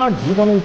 আপনার জীবনের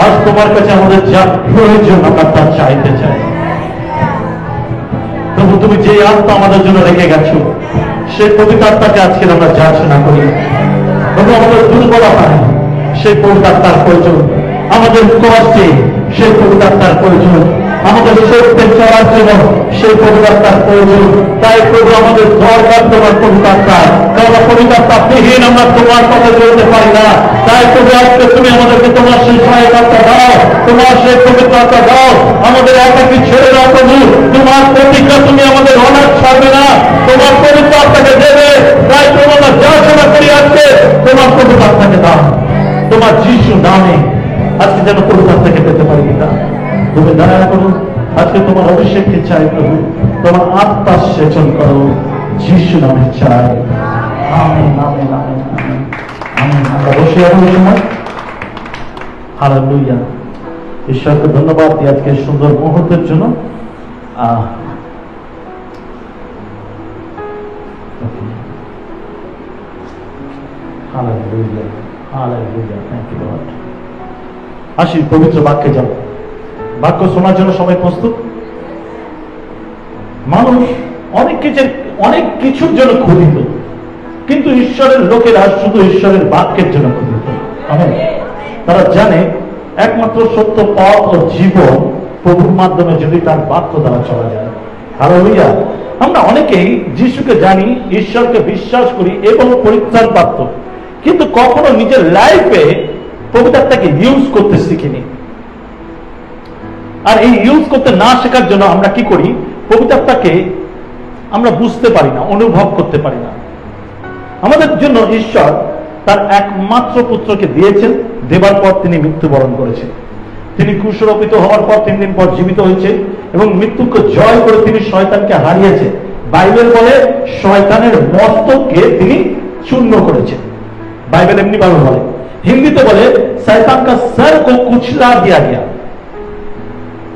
আজ তোমার কাছে আমাদের যা প্রয়োজন আমরা তা চাইতে চাই। প্রভু, তুমি যে আত্মা আমাদের জন্য রেখে গেছো সেই পবিত্র আত্মাকে আজকে আমরা যাচনা করি। প্রভু, আমাদের দুর্বলতায় সেই পবিত্র আত্মার প্রয়োজন, আমাদের কষ্টে সেই পবিত্র আত্মার প্রয়োজন, আমাদের সত্যে চলার জন্য সেই পবিত্র আত্মার প্রয়োজন। তাই প্রভু, আমাদের দরকার তোমার পবিত্র আত্মা, কারণ পবিত্র আত্মা বিহীন আমরা তোমার কথা চলতে পারি না। তাই প্রভু, আজকে তুমি আমাদেরকে তোমার সেই সহায়তা দাও, তোমার সেই পবিত্র আত্মা দাও, আমাদের একাকি ছেড়ে দাও। প্রভু, তোমার প্রতিজ্ঞা তুমি আমাদের অনাথ ছাড়বে না, তোমার পবিত্র আত্মাকে দেবে। তাই প্রভু, আমরা যাচনা করি আজকে তোমার পবিত্র আত্মাকে দাও, তোমার যিশু নামে আজকে যেন পবিত্র আত্মাকে পেতে পারি। পিতা, তুমি দয়া করো, আজকে তোমার অভিষেককে চাই প্রভু, তোমার আত্মা সেচন করো, যিশু নামে চাই। Amen, amen, amen, amen, amen. আমরা বসে আছি এই সময়। হালেলুয়া। ঈশ্বরকে ধন্যবাদ দিই আজকে সুন্দর মুহূর্তের জন্য। Hallelujah, hallelujah, thank you Lord. আসি পবিত্র বাক্যে যাব। বাক্য শোনার জন্য সবাই প্রস্তুত? মানুষ অনেক কিছুর জন্য ক্ষুধিত, কিন্তু ঈশ্বরের লোকেরা শুধু ঈশ্বরের বাক্যের জন্য ক্ষুধিত। আমেন। তারা জানে একমাত্র সত্য পথ ও জীবন প্রভুর মাধ্যমে যদি তার বাক্য দ্বারা চলা যায়। হালেলুয়া। আমরা অনেকেই যিশুকে জানি, ঈশ্বরকে বিশ্বাস করি এবং পরিত্রাণ প্রাপ্ত, কিন্তু কখনো নিজের লাইফে পবিত্রতাকে ইউজ করতে শিখিনি। আর এই ইউজ করতে না শেখার জন্য আমরা কি করি? পবিত্রতাকে আমরা বুঝতে পারি না, অনুভব করতে পারি না। আমাদের জন্য ঈশ্বর তার একমাত্র পুত্রকে দিয়েছেন, দেবার পর তিনি মৃত্যুবরণ করেছেন। তিনি ক্রুশারোপিত হওয়ার পর 3 দিন পর জীবিত হয়েছে এবং মৃত্যুকে জয় করে তিনি শয়তানকে হারিয়েছেন। বাইবেল বলে শয়তানের মস্তককে তিনি চূর্ণ করেছেন। বাইবেল এমনি ভাবে বলে, হিন্দিতে বলে শয়তান কা সর কো কুচলা দিয়া গিয়া,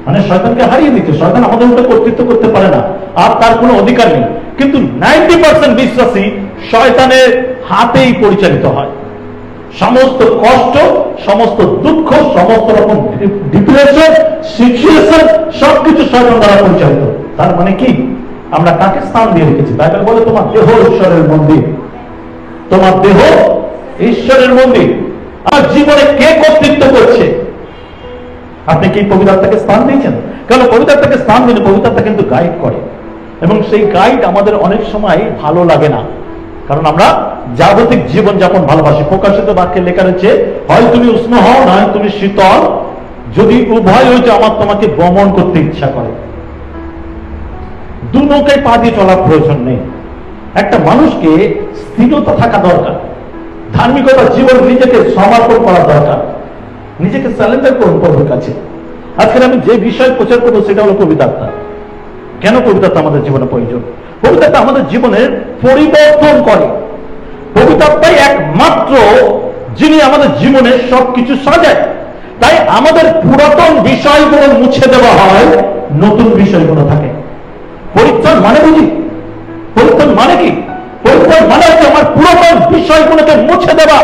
মানে শয়তানকে হারিয়ে দিতে। শয়তান আমাদের উপরে কর্তৃত্ব করতে পারে না, আর তার কোনো অধিকার নেই। কিন্তু 90% বিশ্বাসী শয়তানের হাতেই পরিচালিত হয়। সমস্ত কষ্ট, সমস্ত দুঃখ, সমস্ত রকম ডিপ্রেশন, সিচুয়েশন সবকিছু শয়তান দ্বারা পরিচালিত। তার মানে কি? আমরা কাকে স্থান দিয়ে রেখেছি? বাইবেল বলে তোমার দেহ ঈশ্বরের মন্দির, তোমার দেহ ঈশ্বরের মন্দির। আর জীবনে কে কর্তৃত্ব করছে? আপনি কি পবিত্র আত্মাকে স্থান দিয়েছেন? কারণ পবিত্র আত্মাকে স্থান দিলে পবিত্র আত্মা কিন্তু গাইড করে, এবং সেই গাইড আমাদের অনেক সময় ভালো লাগে না, কারণ আমরা জাগতিক জীবন যাপন ভালোবাসি। প্রকাশিত বাক্যে লেখা রয়েছে, হয় তুমি উষ্ণ হও, নয় তুমি শীতল, যদি উভয় হয়েছে আমার তোমাকে গমন করতে ইচ্ছা করে। দু নৌকায় পা দিয়ে চলার প্রয়োজন নেই। একটা মানুষকে স্থিরতা থাকা দরকার, ধার্মিকতা জীবন নিজেকে সমর্পণ করা দরকার, নিজেকে স্যালেন্ডার করুন প্রভুর কাছে। আজকে আমি যে বিষয় প্রচার করবো সেটা হলো পবিত্র আত্মা। কেন পবিত্র আত্মা আমাদের জীবনে প্রয়োজন? পবিত্র আত্মা আমাদের জীবনের পরিবর্তন করে। পবিত্র আত্মাই একমাত্র যিনি আমাদের জীবনে সবকিছু সাজায়। তাই আমাদের পুরাতন বিষয়গুলো মুছে দেওয়া হয়, নতুন বিষয়গুলো থাকে। পরিত্রাণ মানে বুঝি? পরিত্রাণ মানে কি? পরিত্রাণ মানে হচ্ছে আমার পুরাতন বিষয়গুলোকে মুছে দেওয়া,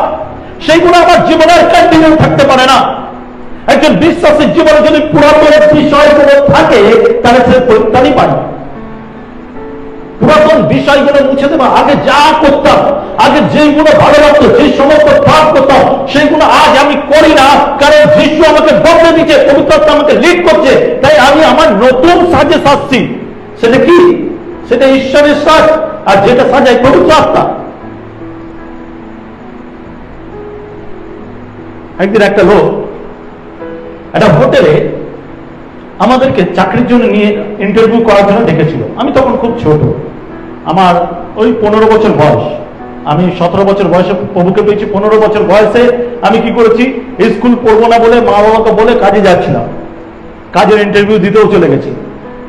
সেইগুলো আমার জীবনের কন্টিনিউ থাকতে পারে না। একজন বিশ্বাসীর জীবনে যদি পুরাতন বিষয়গুলো থাকে তাহলে সে পরিত্রাণই পায়। পুরাতন বিষয়গুলো মুছে দেওয়া, আগে যা করতাম, আগে যেগুলো ভালো লাগতো, যে সমস্ত পাপ করতাম, সেইগুলো আজ আমি করি না, কারণ যিশু আমাকে বদলে দিচ্ছে, পবিত্র আত্মা আমাকে লিড করছে। তাই আমি আমার নতুন সাজে সাজছি। সেটা কি? সেটা ঈশ্বরের সাজ, আর যেটা সাজায় পবিত্র আত্মা। একদিন একটা লোক একটা হোটেলে আমাদেরকে চাকরির জন্য নিয়ে ইন্টারভিউ করার জন্য ডেকেছিল। আমি তখন খুব ছোট, আমার ওই 15 বছর বয়স। আমি 17 বছর বয়সে প্রভুকে পেয়েছি। 15 বছর বয়সে আমি কি করেছি, স্কুল পড়বো না বলে মা বাবাকে বলে কাজে যাচ্ছিলাম, কাজের ইন্টারভিউ দিতেও চলে গেছি।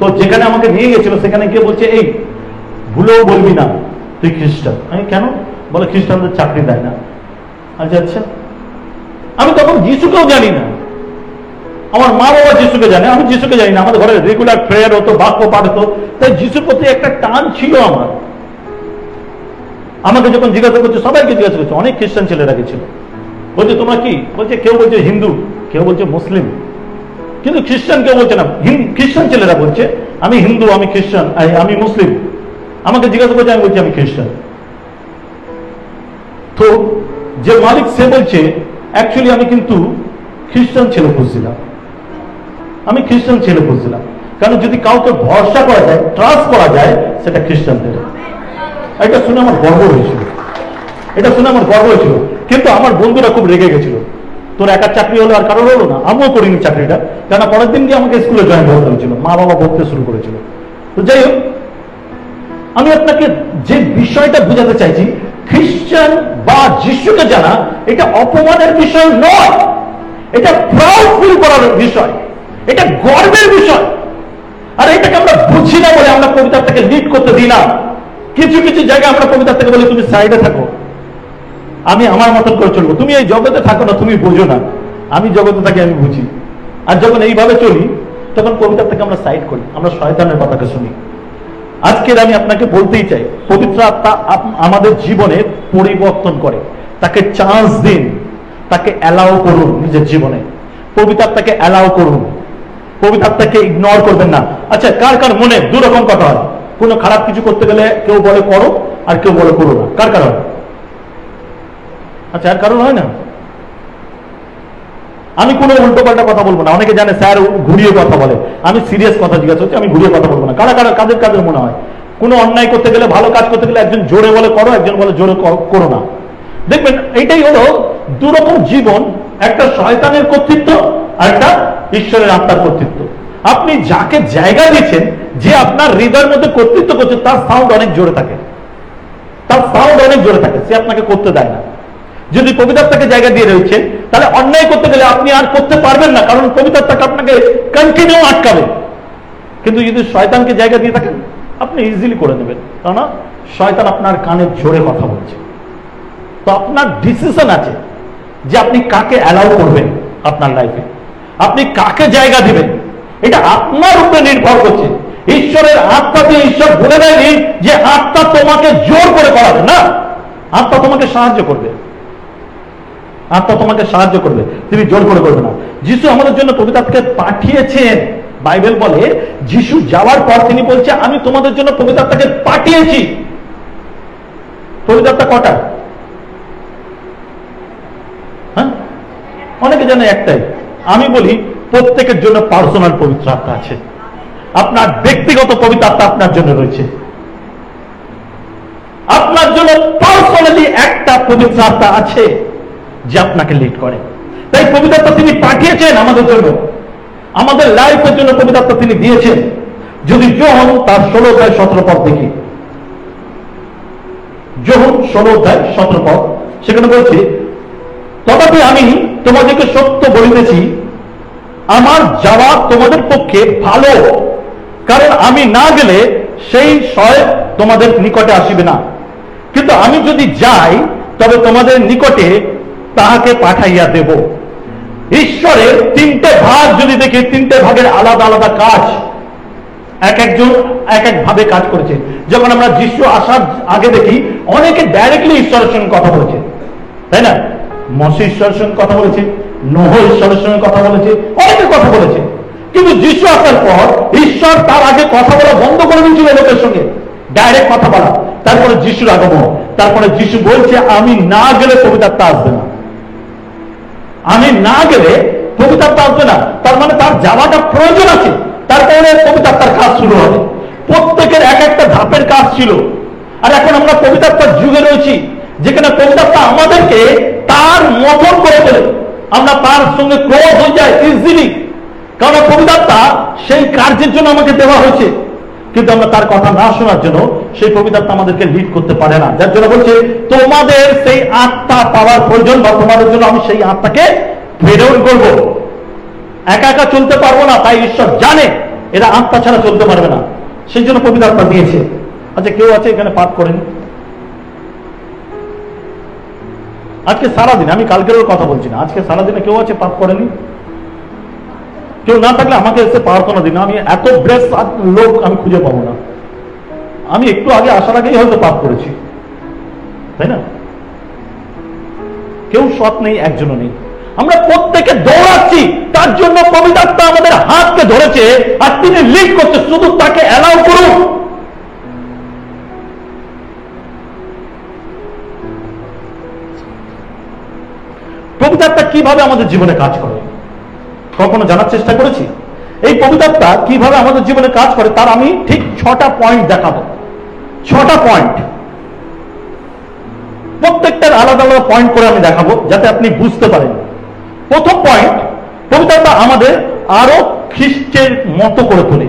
তো যেখানে আমাকে নিয়ে গেছিল সেখানে গিয়ে বলছে, এই ভুলেও বলবি না তুই খ্রিস্টান। আমি কেন? বলে খ্রিস্টানদের চাকরি দেয় না। আচ্ছা আচ্ছা। আমি তখন যিশুকেও জানি না, আমার মা বাবা যিশুকে জানে, আমি যিশুকে জানি না। আমাদের ঘরে রেগুলার প্রেয়ার হতো, বাক্য পাঠ হতো, তাই যিশুর প্রতি একটা টান ছিল আমার। আমাকে যখন জিজ্ঞাসা করছে, সবাইকে জিজ্ঞাসা করছে, অনেক খ্রিস্টান ছেলেরা গেছিল, বলছে তোমরা কি? বলছে কেউ বলছে হিন্দু, কেউ বলছে মুসলিম, কিন্তু খ্রিস্টান কেউ বলছে না। খ্রিস্টান ছেলেরা বলছে আমি হিন্দু, আমি খ্রিস্টান, আমি মুসলিম। আমাকে জিজ্ঞাসা করছে, আমি বলছি আমি খ্রিস্টান। তো যে মালিক সে বলছে অ্যাকচুয়ালি আমি কিন্তু খ্রিস্টান ছেলে খুঁজছিলাম, আমি খ্রিস্টান ছেলে খুঁজছিলাম। কারণ যদি কাউকে ভরসা করা যায়, ট্রাস্ট করা যায়, সেটা খ্রিস্টানদের। এটা শুনে আমার গর্ব হয়েছিল, এটা শুনে আমার গর্ব হয়েছিল। কিন্তু আমার বন্ধুরা খুব রেগে গেছিল, তোর একার চাকরি হলো আর কারোর হলো না। আমিও করিনি চাকরিটা, কেন পরের দিন গিয়ে আমাকে স্কুলে জয়েন করতে হয়েছিল, মা বাবা বলতে শুরু করেছিল। তো যাই হোক, আমি আপনাকে যে বিষয়টা বোঝাতে চাইছি, খ্রিস্টান বা যিশুকে জানা এটা অপমানের বিষয় নয়, এটা প্রাউড ফিল করার বিষয়, এটা গর্বের বিষয়। আর এটাকে আমরা বুঝি না বলে আমরা কবিতাটাকে লিড করতে দিই না। কিছু কিছু জায়গায় আমরা কবিতাটাকে বলি তুমি সাইডে থাকো, আমি আমার মতন করে চলবো, তুমি এই জগতে থাকো না, তুমি বোঝো না, আমি জগতে থাকি, আমি বুঝি। আর যখন এইভাবে চলি তখন কবিতার থেকে আমরা সাইড করি, আমরা শয়তানের কথাকে শুনি। আজকের আমি আপনাকে বলতেই চাই, পবিত্র আত্মা আমাদের জীবনে পরিবর্তন করে, তাকে চান্স দিন, তাকে অ্যালাউ করুন নিজের জীবনে। পবিত্র আত্মাকে অ্যালাউ করুন, পবিত্র আত্মাকে ইগনোর করবেন না। আচ্ছা, কার কার মনে দুরকম কথা হয়? কোনো খারাপ কিছু করতে গেলে কেউ বলে করো আর কেউ বলে করো না, কার কার হয়? আচ্ছা, আর কারণ হয় না? আমি কোনো উল্টো পাল্টা কথা বলবো না। অনেকে জানে স্যার ঘুরিয়ে কথা বলে, আমি সিরিয়াস কথা জিজ্ঞাসা করছি, আমি ঘুরিয়ে কথা বলবো না। কারা কারা কাদের কাদের মনে হয় কোনো অন্যায় করতে গেলে, ভালো কাজ করতে গেলে একজন জোরে বলে করো, একজন বলে জোরে করো না। দেখবেন এইটাই হলো দুরকম জীবন, একটা শয়তানের কর্তৃত্ব আর একটা ঈশ্বরের আত্মার কর্তৃত্ব। আপনি যাকে জায়গা দিচ্ছেন, যে আপনার হৃদয়ের মধ্যে কর্তৃত্ব করছে, তার সাউন্ড অনেক জোরে থাকে, তার সাউন্ড অনেক জোরে থাকে, সে আপনাকে করতে দেয় না। যদি পবিত্রতাকে জায়গা দিয়ে রয়েছে, তাহলে অন্যায় করতে গেলে আপনি আর করতে পারবেন না, কারণ পবিত্রতাকে আপনাকে কন্টিনিউ আটকাবে। কিন্তু যদি শয়তানকে জায়গা দিয়ে থাকেন, আপনি ইজিলি করে নেবেন, কারণ শয়তান আপনার কানে জোরে কথা বলছে। তো আপনার ডিসিশন আছে যে আপনি কাকে অ্যালাউ করবেন আপনার লাইফে, আপনি কাকে জায়গা দিবেন, এটা আপনার উপরে নির্ভর করছে। ঈশ্বরের আত্মা দিয়ে ঈশ্বর বলে দেয়নি যে আত্মা তোমাকে জোর করে করাবে না, আত্মা তোমাকে সাহায্য করবে, আত্মা তোমাকে সাহায্য করবে, তুমি জোর করে করবে না। যিশু আমাদের জন্য পবিত্র আত্মাকে পাঠিয়েছেন। বাইবেল বলে যিশু যাওয়ার পর তিনি বলছে আমি তোমাদের জন্য পবিত্র আত্মাকে পাঠিয়েছি। পবিত্র আত্মা কটা? হ্যাঁ, অনেকে জানে একটাই। আমি বলি প্রত্যেকের জন্য পার্সোনাল পবিত্র আত্মা আছে, আপনার ব্যক্তিগত পবিত্র আত্মা আপনার জন্য রয়েছে। আপনার জন্য পার্সোনালি একটা পবিত্র আত্মা আছে যে আপনাকে লিড করে। তাই পবিত্র আত্মা তিনি পাঠিয়েছেন আমাদের জন্য, আমাদের লাইফের জন্য পবিত্র আত্মা তিনি দিয়েছেন। যদি যোহন তার 16 অধ্যায় 17 পদ দেখি, যোহন 16 অধ্যায় 17 পদ, সেখানে বলছে তথাপি আমি তোমাদেরকে সত্য বলিতেছি, আমার যাওয়া তোমাদের পক্ষে ভালো, কারণ আমি না গেলে সেই সয় তোমাদের নিকটে আসিবে না। কিন্তু আমি যদি যাই তবে তোমাদের নিকটে তাহাকে পাঠাইয়া দেব। ঈশ্বরের 3টে ভাগ যদি দেখি, 3টে ভাগের আলাদা আলাদা কাজ, এক একজন এক এক ভাবে কাজ করেছে। যখন আমরা যিশু আসার আগে দেখি অনেকে ডাইরেক্টলি ঈশ্বরের সঙ্গে কথা বলেছে, তাই না? মসি ঈশ্বরের সঙ্গে কথা বলেছে, নোহ ঈশ্বরের সঙ্গে কথা বলেছে, অনেকে কথা বলেছে। কিন্তু যিশু আসার পর ঈশ্বর তার আগে কথা বলা বন্ধ করে দিয়েছিল লোকের সঙ্গে, ডাইরেক্ট কথা বলা। তারপরে যিশুর আগমন, তারপরে যিশু বলছে আমি না গেলে পবিত্র আত্মা আসবে না, আমি না গেলে পবিত্র আত্মা আসবে না। তার মানে তার যাওয়াটা প্রয়োজন আছে, তারপরে পবিত্র আত্মার কাজ শুরু হবে। প্রত্যেকের এক একটা ধাপের কাজ ছিল। আর এখন আমরা পবিত্র আত্মার যুগে রয়েছি, যেখানে পবিত্র আত্মা আমাদেরকে তার মতন করে তোলে, আমরা তার সঙ্গে ক্লোজ হয়ে যাই ইজিলি। কারণ পবিত্রতা সেই কার্যের জন্য আমাকে দেওয়া হয়েছে, কিন্তু আমরা তার কথা না শোনার জন্য সেই পবিত্রতা আমাদেরকে লিড করতে পারে না। যার জন্য বলছে তোমাদের সেই আত্মা পাওয়ার প্রয়োজন, বা তোমাদের জন্য আমি সেই আত্মাকে প্রেরণ করব। একা একা চলতে পারবো না, তাই ঈশ্বর জানে এরা আত্মা ছাড়া চলতে পারবে না, সেই জন্য পবিত্র আত্মা দিয়েছে। আচ্ছা, কেউ আছে এখানে পাপ করেন? আজকে সারাদিন, আমি কালকের কথা বলছি না, আজকে সারাদিনে কেউ আছে পাপ করেনি? কেউ না থাকলে আমাকে এসে প্রার্থনা দিন। আমি এত ব্রেস লোক আমি খুঁজে পাবো না। আমি একটু আগে আসার আগেই হয়তো পাপ করেছি, তাই না? কেউ সৎ নেই, একজনও নেই। আমরা প্রত্যেকে দৌড়াচ্ছি, তার জন্য পবিত্র আত্মা আমাদের হাতকে ধরেছে আর তিনি লিড করছে, শুধু তাকে অ্যালাউ করুন। পবিত্র আত্মা কিভাবে আমাদের জীবনে কাজ করে কখনো জানার চেষ্টা করেছি? এই পবিত্র আত্মা কিভাবে আমাদের জীবনে কাজ করে তার আমি ঠিক 6টা পয়েন্ট দেখাবো। 6টা পয়েন্ট, প্রত্যেকটার আলাদা আলাদা পয়েন্ট করে আমি দেখাবো যাতে আপনি বুঝতে পারেন। প্রথম পয়েন্ট, পবিত্র আত্মা আমাদের আরো খ্রিস্টের মতো করে তোলে।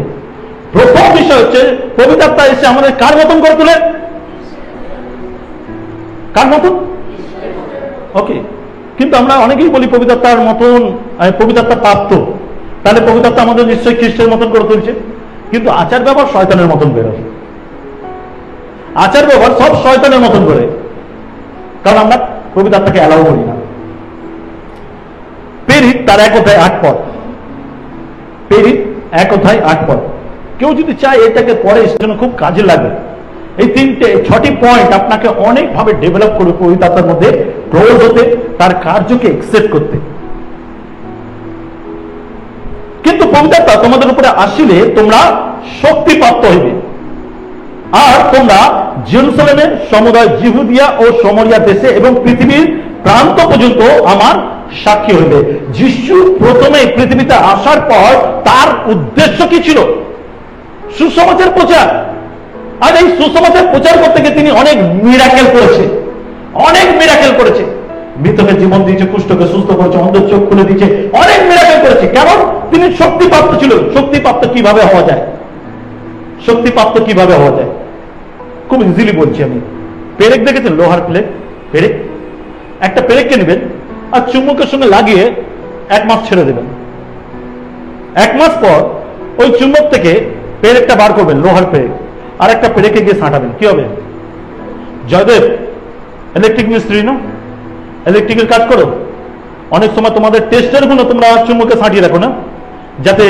প্রথম বিষয় হচ্ছে পবিত্র আত্মা এসে আমাদের কার মতন করে তোলে? কার মতন? ওকে, কিন্তু আমরা অনেকেই বলি পবিত্র আত্মার মতন, পবিত্র আত্মা প্রাপ্ত, তাহলে পবিত্র আত্মা আমাদের নিশ্চয়ই খ্রিস্টের মতন করে তুলছে। কিন্তু আচার ব্যবহার শয়তানের মতন বেরোয়, আচার ব্যবহার সব শয়তানের মতন করে, কারণ আমরা পবিত্র আত্মাকে অ্যালাউ করি না। পেরিত তার 1 অধ্যায় 8 পদ, পেরিত 1 অধ্যায় 8 পদ। কেউ যদি চায় এটাকে পরে জন্য খুব কাজে লাগে। এই 6টি পয়েন্ট আপনাকে অনেকভাবে ডেভেলপ করবে পবিত্র আত্মার মধ্যে প্রবেশ হতে, তার কার্যকে একসেপ্ট করতে। কিন্তু পবিত্র আত্মা তোমাদের উপরে আসিলে তোমরা শক্তিপ্রাপ্ত হইবে, আর তোমরা জেরুজালেমের সমুদয় জিহুদিয়া ও সমরিয়া দেশে এবং পৃথিবীর প্রান্ত পর্যন্ত আমার সাক্ষী হইবে। যিশু প্রথমে পৃথিবীতে আসার পর তার উদ্দেশ্য কি ছিল? সুসমাচার প্রচার। আর এই সুসমাচার প্রচার করতে গিয়ে তিনি অনেক মিরাকেল করেছে, অনেক মিরাকেল করেছে। মৃতকে জীবন দিয়েছে, কুষ্ঠকে সুস্থ করেছে, অন্ধের চোখ খুলে দিয়েছে, অনেক মিরাকেল করেছে। কারণ তিনি শক্তিপ্রাপ্ত ছিল। শক্তিপ্রাপ্ত কিভাবে হওয়া যায়? শক্তিপ্রাপ্ত কিভাবে হওয়া যায়? খুব ইজিলি বলছি আমি। পেরেক দেখেছেন? লোহার প্লেট, পেরেক। একটা পেরেককে নেবেন আর চুম্বকের সঙ্গে লাগিয়ে 1 মাস ছেড়ে দেবেন। 1 মাস পর ওই চুম্বক থেকে পেরেকটা বার করবেন, লোহার পেরেক, আর একটা পেরেকে গিয়ে সাঁটাবেন, কি হবে? জয়দেব ইলেকট্রিক মিস্ত্রি না? ইলেকট্রিকের কাজ করো, অনেক সময় তোমাদের টেস্টের গুলো তোমরা চুম্বকে সাঁটিয়ে রাখো না, যাতে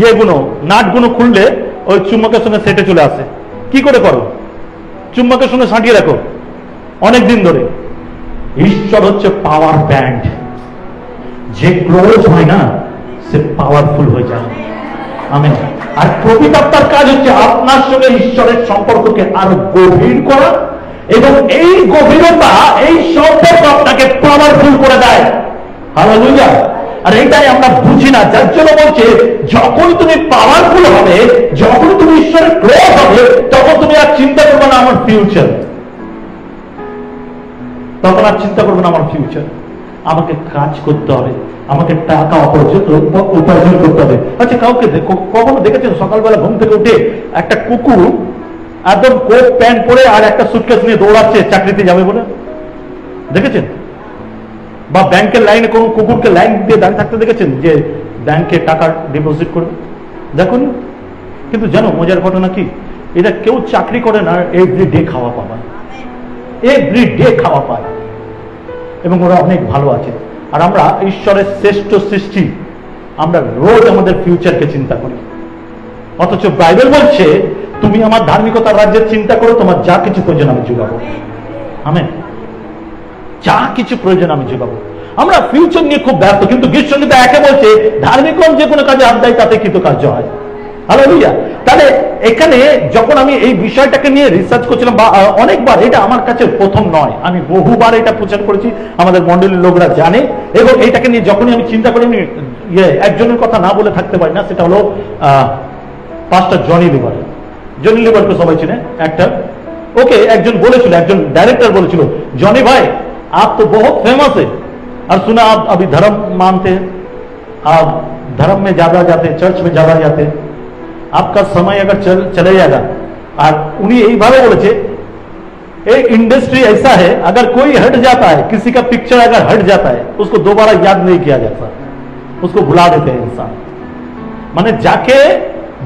ইয়েগুলো নাটগুলো খুললে ওই চুম্বকের সঙ্গে সেটে চলে আসে। কি করে করো? চুম্বকের সঙ্গে সাঁটিয়ে রাখো অনেক দিন ধরে। ঈশ্বর হচ্ছে পাওয়ার ব্যান্ড, যে ক্লোজ হয় না সে পাওয়ারফুল হয়ে যায়। আমেন। আর পবিত্র আত্মার কাজ হচ্ছে আপনার সঙ্গে ঈশ্বরের সম্পর্ককে আরো গভীর করা, এবং এই গভীরতা, এই সম্পর্ক আপনাকে পাওয়ারফুল করে দেয়। হালেলুয়া। আর এইটাই আমরা বুঝি না, যার জন্য বলছে যখন তুমি পাওয়ারফুল হবে, যখন তুমি ঈশ্বরের ক্লোজ হবে, তখন তুমি আর চিন্তা করবে না আমার ফিউচার, তখন আর চিন্তা করবে না আমার ফিউচার। আমাকে কাজ করতে হবে, আমাকে টাকা উপার্জন করতে হবে। আচ্ছা, কাউকে কখনো দেখেছেন সকালবেলা ঘুম থেকে উঠে একটা কুকুর একদম কোট প্যান্ট পরে আর একটা সুটকেস নিয়ে দৌড়াচ্ছে চাকরিতে যাবে বলে? দেখেছেন? বা ব্যাংকের লাইনে কোন কুকুরকে লাইন দিয়ে দাঁড়িয়ে থাকতে দেখেছেন যে ব্যাংকে টাকা ডিপোজিট করবে? দেখুন। কিন্তু জানো মজার ঘটনা কি? এটা কেউ চাকরি করে না, এভরিডে খাওয়া পায়, এভরিডে খাওয়া পায়, এবং ওরা অনেক ভালো আছে। আর আমরা ঈশ্বরের শ্রেষ্ঠ সৃষ্টি, আমরা রোজ আমাদের ফিউচারকে চিন্তা করি। অথচ বাইবেল বলছে তুমি আমার ধার্মিকতার রাজ্যের চিন্তা করো, তোমার যা কিছু প্রয়োজন আমি যোগাবো। আমেন। যা কিছু প্রয়োজন আমি যোগাবো। আমরা ফিউচার নিয়ে খুব ব্যস্ত, কিন্তু গীতসংগীতে একে বলছে ধার্মিকগণ যে কোনো কাজে হাত দেয় তাতে কৃতকার্য হয়। হালেলুয়া। তাহলে এখানে যখন আমি এই বিষয়টাকে নিয়ে রিসার্চ করছিলাম, বা অনেকবার, এটা আমার কাছে প্রথম নয়, আমি বহুবার এটা প্রচার করেছি, আমাদের মন্ডলীর লোকরা জানে। এবং এইটাকে নিয়ে যখনই আমি চিন্তা করি, আমি একজনের কথা না বলে থাকতে পারি না, সেটা হলো পাস্টার জনি লিভার। জনি লিভারকে সবাই চিনে, অ্যাক্টর। ওকে একজন বলেছিল, একজন डायरेक्टर বলেছিল, जॉनी भाई आप तो बहुत फेमस है और सुना आप अभी धर्म मानते हैं, आप धर्म में ज्यादा जाते, चर्च में ज्यादा जाते, आपका समय अगर चले जाएगा। और उन्हीं यही भावे बोले, एक इंडस्ट्री ऐसा है, अगर कोई हट जाता है, किसी का पिक्चर अगर हट जाता है, उसको दोबारा याद नहीं किया जाता, उसको भुला देते हैं इंसान। माने जाके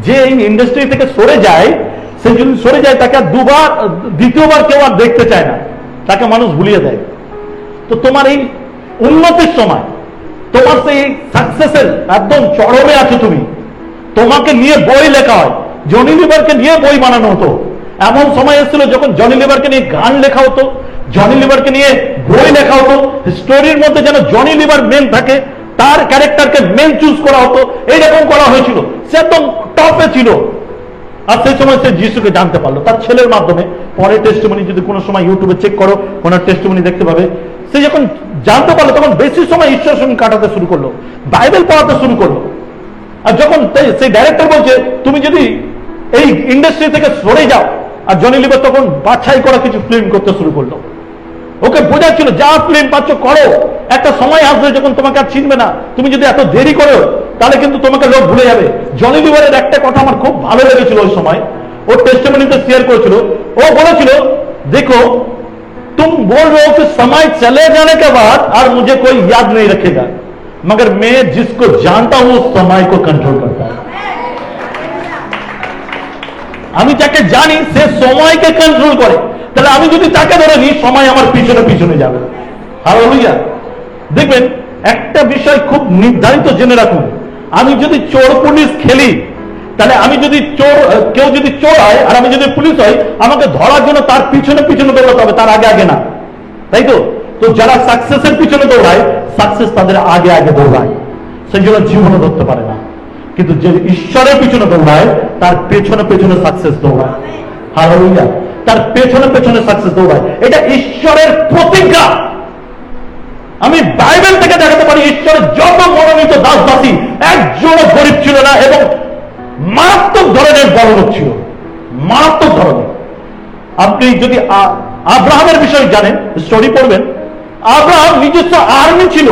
जे इंडस्ट्री থেকে সরে যায়, সে যদি সরে যায় তাকে দ্বিতীয়বার কেউ আর দেখতে চায় না, তাকে মানুষ ভুলিয়ে দেয়। তো তোমার এই উন্নতির সময়, তোমার সেই সাকসেসের একদম চরমে আছো তুমি, তোমাকে নিয়ে বই লেখা হয়, জনি লিভারকে নিয়ে বই বানানো হতো। এমন সময় এসেছিল যখন জনি লিভারকে নিয়ে গান লেখা হতো, জনি লিভারকে নিয়ে বই লেখা হতো, স্টোরির মধ্যে যেন জনি লিভার মেন থাকে, তার ক্যারেক্টারকে মেন চুজ করা হতো, এইরকম করা হয়েছিল। সে একদম টপে ছিল। আর সেই সময় সে যিশুকে জানতে পারলো তার ছেলের মাধ্যমে। পরে টেস্টিমনি যদি কোনো সময় ইউটিউবে চেক করো, কোনো টেস্টিমনি দেখতে পাবে, সে যখন জানতে পারলো তখন বেশি সময় ঈশ্বরের সঙ্গে কাটাতে শুরু করলো, বাইবেল পড়াতে শুরু করলো। আর যখন সেই ডাইরেক্টর বলছে তুমি যদি এই ইন্ডাস্ট্রি থেকে সরে যাও, আর জনি লিভার তখন বাছাই করা কিছু ফিল্ম করতে শুরু করলো। ওকে বোঝাচ্ছিল যা ফিল্ম পাচ্ছ করো, একটা সময় আসবে যখন তোমাকে আর চিনবে না, তুমি যদি এত দেরি করো তাহলে কিন্তু তোমাকে লোক ভুলে যাবে। জনি লিভারের একটা কথা আমার খুব ভালো লেগেছিল ওই সময়, ও টেস্টিমনিতে শেয়ার করেছিল। ও বলেছিল देखो तुम बोल रहे हो कि समय चले जाने के बाद और मुझे कोई याद नहीं रखेगा, मगर मैं जिसको जानता हूं उस समय को कंट्रोल करता है। আমি যাকে জানি সে সময়কে কন্ট্রোল করে, তাহলে আমি যদি তাকে ধরে নিই সময় আমার পিছনে পিছনে যাবে। হালেলুয়া। দেখবেন একটা বিষয় খুব নির্ধারিত জেনে রাখুন, আমি যদি চোর পুলিশ খেলি, তাহলে আমি যদি কেউ যদি চোর হয় আর আমি যদি পুলিশ হই, আমাকে ধরার জন্য তার পিছনে পিছনে দৌড়াতে হবে, তার আগে আগে না, তাই তো? তো যারা সাকসেসের পিছনে দৌড়ায়, সাকসেস তাদের আগে আগে দৌড়ায়, সেই জন্য জীবনে ধরতে পারে না। কিন্তু যে ঈশ্বরের পিছনে দৌড়ায় তার পেছনে পেছনে সাকসেস দৌড়ায়। হালেলুয়া। তার পেছনে পেছনে সাকসেস দৌড়ায়, এটা ঈশ্বরের প্রতিজ্ঞা। আমি বাইবেল থেকে দেখাতে পারি ঈশ্বরের যত মনোনীত দাস দাসী একজনও গরিব ছিল না এবং মারাত্মক ধরনের বড়লোক ছিল, মারাত্মক ধরনের। আপনি যদি আব্রাহামের বিষয় জানেন, স্টোরি পড়বেন, আব্রাহাম নিজস্ব আর্মি ছিল,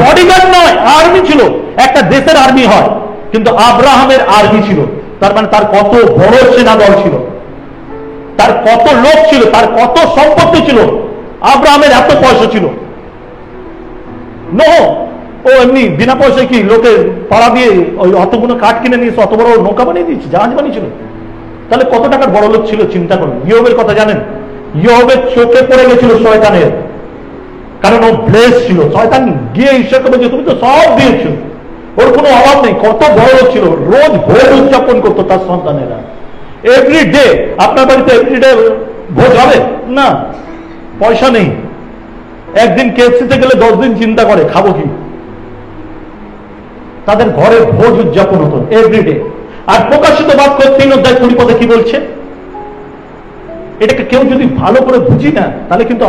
বডিগার্ড নয়, আর্মি ছিল। একটা দেশের আর্মি হয়, কিন্তু আব্রাহামের আর্মি ছিল। তার মানে তার কত বড় সেনা দল ছিল, তার কত লোক ছিল, তার কত সম্পত্তি ছিল। আব্রাহামের এত পয়সা ছিল। নোহ ও এমনি বিনা পয়সায় কি লোকের পাড়া দিয়ে ওই অতগুলো কাঠ কিনে নিয়েছে, অত বড় নৌকা বানিয়ে দিয়েছে, জাহাজ বানিয়েছিল। তাহলে কত টাকার বড় লোক ছিল চিন্তা করুন। ইয়োবের কথা জানেন, ইয়োবের চোখে পড়ে গেছিল শয়তানের, কারণ ও ব্লেস ছিল। শয়তান গিয়ে ঈশ্বরকে বলছে তুমি তো সব দিয়েছ, ওর কোনো অভাব নেই। কত বড় লোক ছিল, রোজ ভোজ উদযাপন করতো তার সন্তানেরা। এভরি ডে, আপনার বাড়িতে এভরি ডে ভোজ হবে না, পয়সা নেই। একদিন কেএফসিতে গেলে 10 দিন চিন্তা করে খাবো কি। তাদের ঘরে ভোজ উদযাপন হতো এভরিডে। আর প্রকাশিত বাক্য 3 অধ্যায় 20 পদে কি বলছে, এটাকে কেউ যদি ভালো করে বুঝি না, তাহলে কিন্তু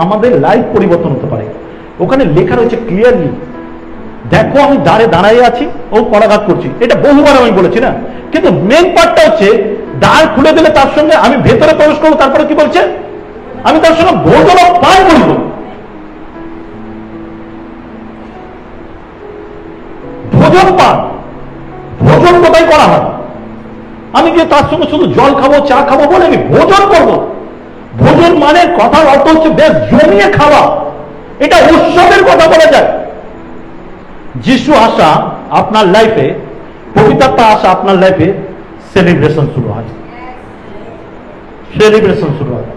আমাদের লাইফ পরিবর্তন হতে পারে। ওখানে লেখা রয়েছে ক্লিয়ারলি, দেখো আমি দাঁড়িয়ে আছি, ও পরাঘাত করছি। এটা বহুবার আমি বলেছি না, কিন্তু মেন পার্টটা হচ্ছে দ্বার খুলে দিলে তার সঙ্গে আমি ভেতরে প্রবেশ করবো। তারপরে কি বলছে, আমি তার সঙ্গে ভোজন পান করব। ভোজন পান, ভোজন কোথায় করা হয়? আমি গিয়ে তার সঙ্গে শুধু জল খাবো, চা খাবো বলে আমি ভোজন করব। ভোজন মানে কথার অর্থ হচ্ছে বেশ জমিয়ে খাওয়া, এটা উৎসবের কথা বলা যায়। যিশু আসা আপনার লাইফে, পবিত্রতা আসা আপনার লাইফে সেলিব্রেশন শুরু হয়, সেলিব্রেশন শুরু হয়।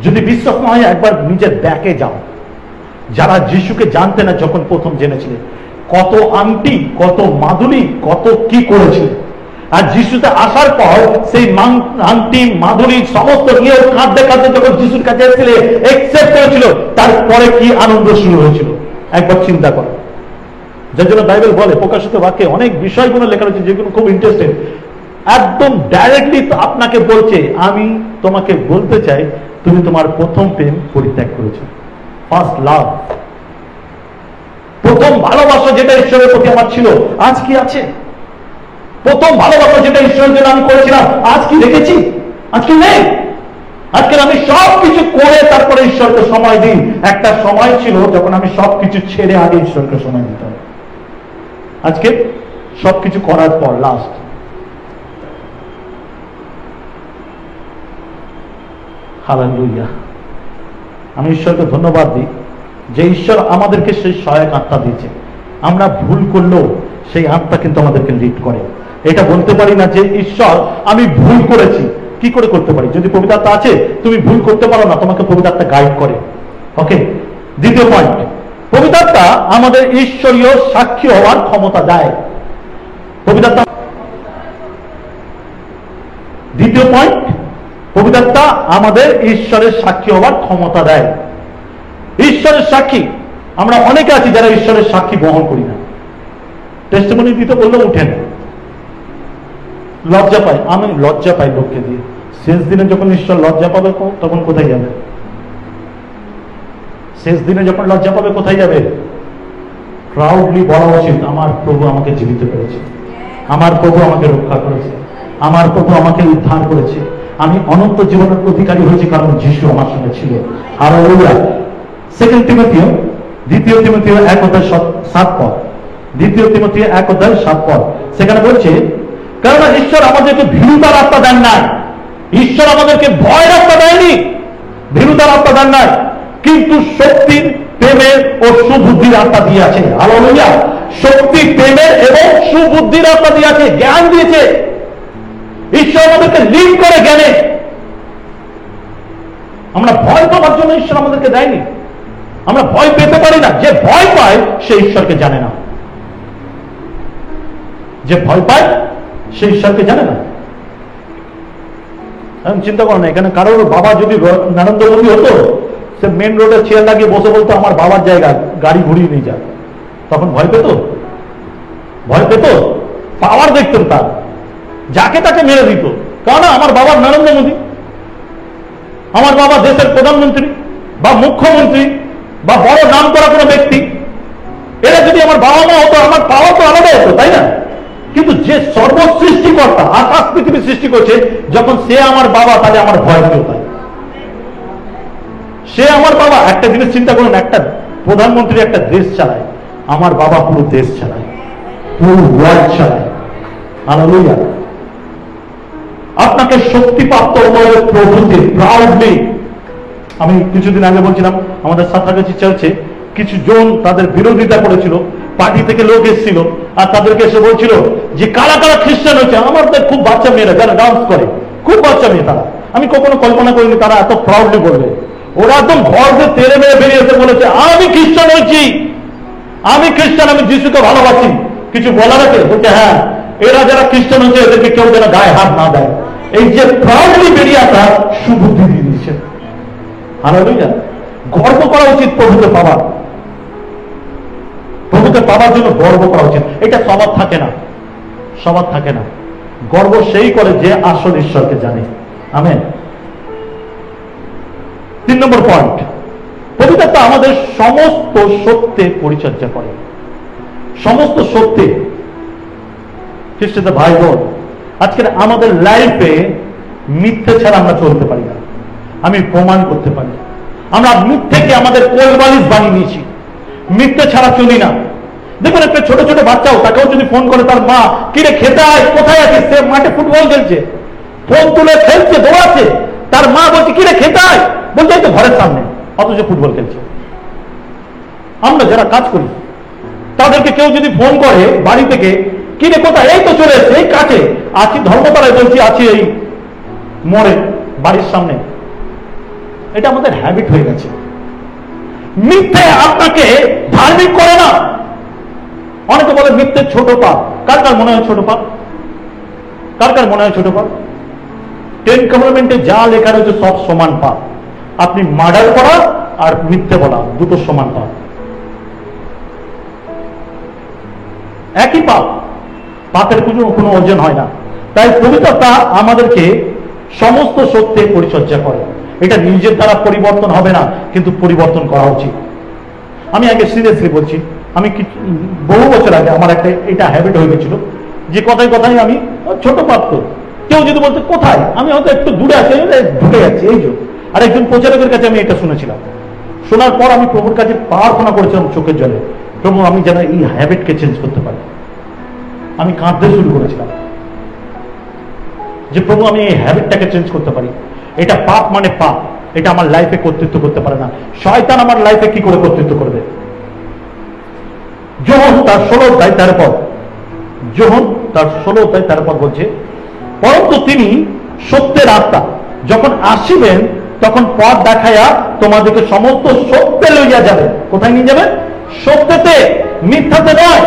যদি বিশ্বাস না হয় একবার নিজের ব্যাকে যাও। যারা যিশুকে জানতে না, যখন প্রথম জেনেছিলেন, কত আংটি, কত মাদুলি, কত কি করেছিল। আর যিশুতে আসার পর সেই আংটি মাদুলি সমস্ত নিয়ে কাঁদতে কাঁদতে যখন যিশুর কাছে এসেছিল, একসেপ্ট করেছিল, তারপরে কি আনন্দ শুরু হয়েছিল একবার চিন্তা করো। যার জন্য বাইবেল বলে, প্রকাশিত বাক্যে অনেক বিষয়গুলো লেখা রয়েছে যেগুলো খুব ইন্টারেস্টিং। একদম ডাইরেক্টলি আপনাকে বলছে, আমি তোমাকে বলতে চাই তুমি তোমার প্রথম প্রেম পরিত্যাগ করেছো। ফার্স্ট লাভ, প্রথম ভালোবাসা যেটা ঈশ্বরের প্রতি আমার ছিল, আজ কি আছে? প্রথম ভালোবাসা যেটা ঈশ্বরের জন্য আমি করেছিলাম, আজ কি রেখেছি? আজকে নেই। আজকে আমি সবকিছু করে তারপরে ঈশ্বরকে সময় দিই। একটা সময় ছিল যখন আমি সবকিছু ছেড়ে আগে ঈশ্বরকে সময় দিতাম। আজকে সবকিছু করার পর লাস্ট হালেলুয়া। আমি ঈশ্বরকে ধন্যবাদ দিই যে ঈশ্বর আমাদেরকে সেই সহায়ক আত্মা দিয়েছে। আমরা ভুল করলেও সেই আত্মা কিন্তু আমাদেরকে লিড করে। এটা বলতে পারি না যে ঈশ্বর আমি ভুল করেছি, কি করে করতে পারি? যদি পবিত্র আত্মা আছে, তুমি ভুল করতে পারো না, তোমাকে পবিত্র আত্মা গাইড করে। ওকে, দ্বিতীয় পয়েন্ট, পবিত্র আত্মা আমাদের ঈশ্বরীয় সাক্ষী হওয়ার ক্ষমতা দেয়। পবিত্র আত্মা, দ্বিতীয় পয়েন্ট, পবিত্র আত্মা আমাদের ঈশ্বরের সাক্ষী হওয়ার ক্ষমতা দেয়। ঈশ্বরের সাক্ষী, আমরা অনেকে আছি যারা ঈশ্বরের সাক্ষী বহন করি না। টেস্টিমনি দিতে বললে উঠেন, লজ্জা পাই। আমি লজ্জা পাই লোককে দিয়ে। শেষ দিনে যখন ঈশ্বর লজ্জা পাবে তখন কোথায় যাবে? শেষ দিনে যখন লজ্জা পাবে কোথায় যাবে? প্রাউডলি বলা উচিত, আমার প্রভু আমাকে জীবিত করেছে, আমার প্রভু আমাকে রক্ষা করেছে, আমার প্রভু আমাকে উদ্ধার করেছে, আমি অনন্ত জীবনের অধিকারী হয়েছি কারণ যিশু আমার সঙ্গে ছিল। হালেলুয়া। সেকেন্ড তিমথিও, দ্বিতীয় তিমথিও 1:7, দ্বিতীয় তিমথিও 1:7, সেখানে বলছে, কেননা ঈশ্বর আমাদেরকে ভীরুতার আত্মা দেন নাই। ঈশ্বর আমাদেরকে ভয়ের আত্মা দেয়নি, ভীরুতার আত্মা দেন নাই, কিন্তু শক্তির, প্রেমের ও সুবুদ্ধির আত্মা দিয়েছে। হালেলুয়া। শক্তি, প্রেমের এবং সুবুদ্ধির আত্মা দিয়েছে, জ্ঞান দিয়েছে। ঈশ্বর আমাদেরকে লিড করে জ্ঞানে। আমরা ভয় পাওয়ার জন্য ঈশ্বর আমাদেরকে দেয়নি। আমরা ভয় পেতে পারি না। যে ভয় পায় সে ঈশ্বরকে জানে না। যে ভয় পায় সে ঈশ্বরকে জানে না। এখন চিন্তা করো না, এখানে কারোর বাবা যদি নরেন্দ্র মোদী হতো, সে মেন রোডে চেয়ার লাগিয়ে বসে বলতো আমার বাবার জায়গা গাড়ি ঘুরিয়ে নিয়ে যাক, তখন ভয় পেত? ভয় পেত? পাওয়ার দেখতেন তার, যাকে তাকে মেরে দিত। কারণ আমার বাবা নরেন্দ্র মোদী, আমার বাবা দেশের প্রধানমন্ত্রী বা মুখ্যমন্ত্রী বা বড় নাম করা কোনো ব্যক্তি, এরা যদি আমার বাবা মা হতো, আমার পাওয়া তো আলাদা হতো, তাই না? কিন্তু যে সর্বসৃষ্টিকর্তা আকাশ পৃথিবী সৃষ্টি করছে, যখন সে আমার বাবা, তাহলে আমার ভয় কেউ পায়। সে আমার বাবা। একটা জিনিস চিন্তা করুন, একটা প্রধানমন্ত্রী একটা দেশ চালায়, আমার বাবা পুরো দেশ চালায়, পুরো ওয়ার্ল্ড চালায়। হালেলুয়া। আপনাকে শক্তিপ্রাপ্ত প্রভুতে প্রাউডলি, আমি কিছুদিন আগে বলছিলাম আমাদের সাঁতরাগাছি চার্চে কিছু জন তাদের বিরোধিতা করেছিল, পার্টি থেকে লোক এসেছিল আর তাদেরকে এসে বলছিল যে কারা কারা খ্রিস্টান হচ্ছে। আমাদের খুব বাচ্চা মেয়েরা যারা ডান্স করে, খুব বাচ্চা মেয়ে তারা, আমি কখনো কল্পনা করিনি তারা এত প্রাউডলি বলবে। ওরা একদম ঘরকে তেড়ে মেরে বেরিয়ে এসে বলেছে আমি খ্রিস্টান হয়েছি, আমি খ্রিস্টান, আমি যিশুকে ভালোবাসি। কিছু বলার আছে? বলছে হ্যাঁ, এরা যারা খ্রিস্টান হচ্ছে এদেরকে কেউ যেন গায়ে হাত না দেয়। এই যে প্রাউডলি বেরিয়ে আসা সুবুদ্ধি দিয়ে দিচ্ছে। হালেলুয়া। গর্ব করা উচিত প্রভুকে পাওয়ার, প্রভুকে পাওয়ার জন্য গর্ব করা উচিত। এটা সবার থাকে না, সবার থাকে না। গর্ব সেই করে যে আসল ঈশ্বরকে জানে। আমেন। 3 নম্বর পয়েন্ট, পবিত্র আত্মা আমাদের সমস্ত সত্যে পরিচর্যা করে। সমস্ত সত্যে। খ্রিস্টানদের ভাই বোন, আজকে আমাদের লাইফে মিথ্যে ছাড়া আমরা চলতে পারি না। আমি প্রমাণ করতে পারি, আমরা মিথ্যেকে আমাদের কোলবালিশ বানিয়ে নিয়েছি, মিথ্যে ছাড়া চলি না। দেখুন একটা ছোট ছোট বাচ্চাও, তাকেও যদি ফোন করে তার মা, কিরে খেতে আয়, কোথায় আছিস? সে মাঠে ফুটবল খেলছে, ফোন তুলে খেলছে, দৌড়াচ্ছে, তার মা বলছে কিরে খেতে আয়, বলছে তো ঘরের সামনে, অথচ ফুটবল খেলছে। আমরা যারা কাজ করি তাদেরকে কেউ যদি ফোন করে বাড়ি থেকে, কিরে কোথায়? এই তো চলে এসছে, এই কাছে আছি, ধর্মতলায়, বলছি আছি এই মোড়ে বাড়ির সামনে। এটা আমাদের হ্যাবিট হয়ে গেছে। মিথ্যে আপনাকে ধার্মিক করে না। অনেকে বলে মিথ্যে ছোট পাপ। কার কার মনে হয় ছোট পাপ? কার কার মনে হয় ছোট পাপ? 10 কমান্ডমেন্টে যা লেখা রয়েছে সব সমান পাপ। আপনি মার্ডার করা আর মিথ্যে বলা দুটো সমান পাপ, একই পাপ, পাপের কোনো ওজন হয় না। তাই পবিত্রতা আমাদেরকে সমস্ত সত্যে পরিচর্যা করে। এটা নিজের দ্বারা পরিবর্তন হবে না, কিন্তু পরিবর্তন করা উচিত। আমি আগে সিরিয়াসলি বলছি, আমি বহু বছর আগে আমার একটা এটা হ্যাবিট হয়ে গেছিল যে কথায় কথায় আমি ছোট পাপ তো কেউ যদি বলতে কোথায়, আমি হয়তো একটু দূরে আছি, ঢুকে যাচ্ছি, এই যে। আর একজন প্রচারকের কাছে আমি এটা শুনেছিলাম, শোনার পর আমি প্রভুর কাছে প্রার্থনা করেছিলাম চোখের জলে, প্রভু আমি যেন এই হ্যাবিটকে চেঞ্জ করতে পারি। আমি কাঁদতে শুরু করেছিলাম যে প্রভু আমি এই হ্যাবিটটাকে চেঞ্জ করতে পারি। এটা পাপ মানে পাপ, এটা আমার লাইফে কর্তৃত্ব করতে পারে না। শয়তান আমার লাইফে কি করে কর্তৃত্ব করবে? যোহন তার 16 অধ্যায় 13 পদ, যোহন তার 16 অধ্যায় 13 পদ বলছে, পরন্তু তিনি সত্যের আত্মা যখন আসিবেন তখন পথ দেখাইয়া তোমাদেরকে সমস্ত সত্যে লইয়া যাবেন। কোথায় নিয়ে যাবেন? সত্যতে, মিথ্যাতে নয়।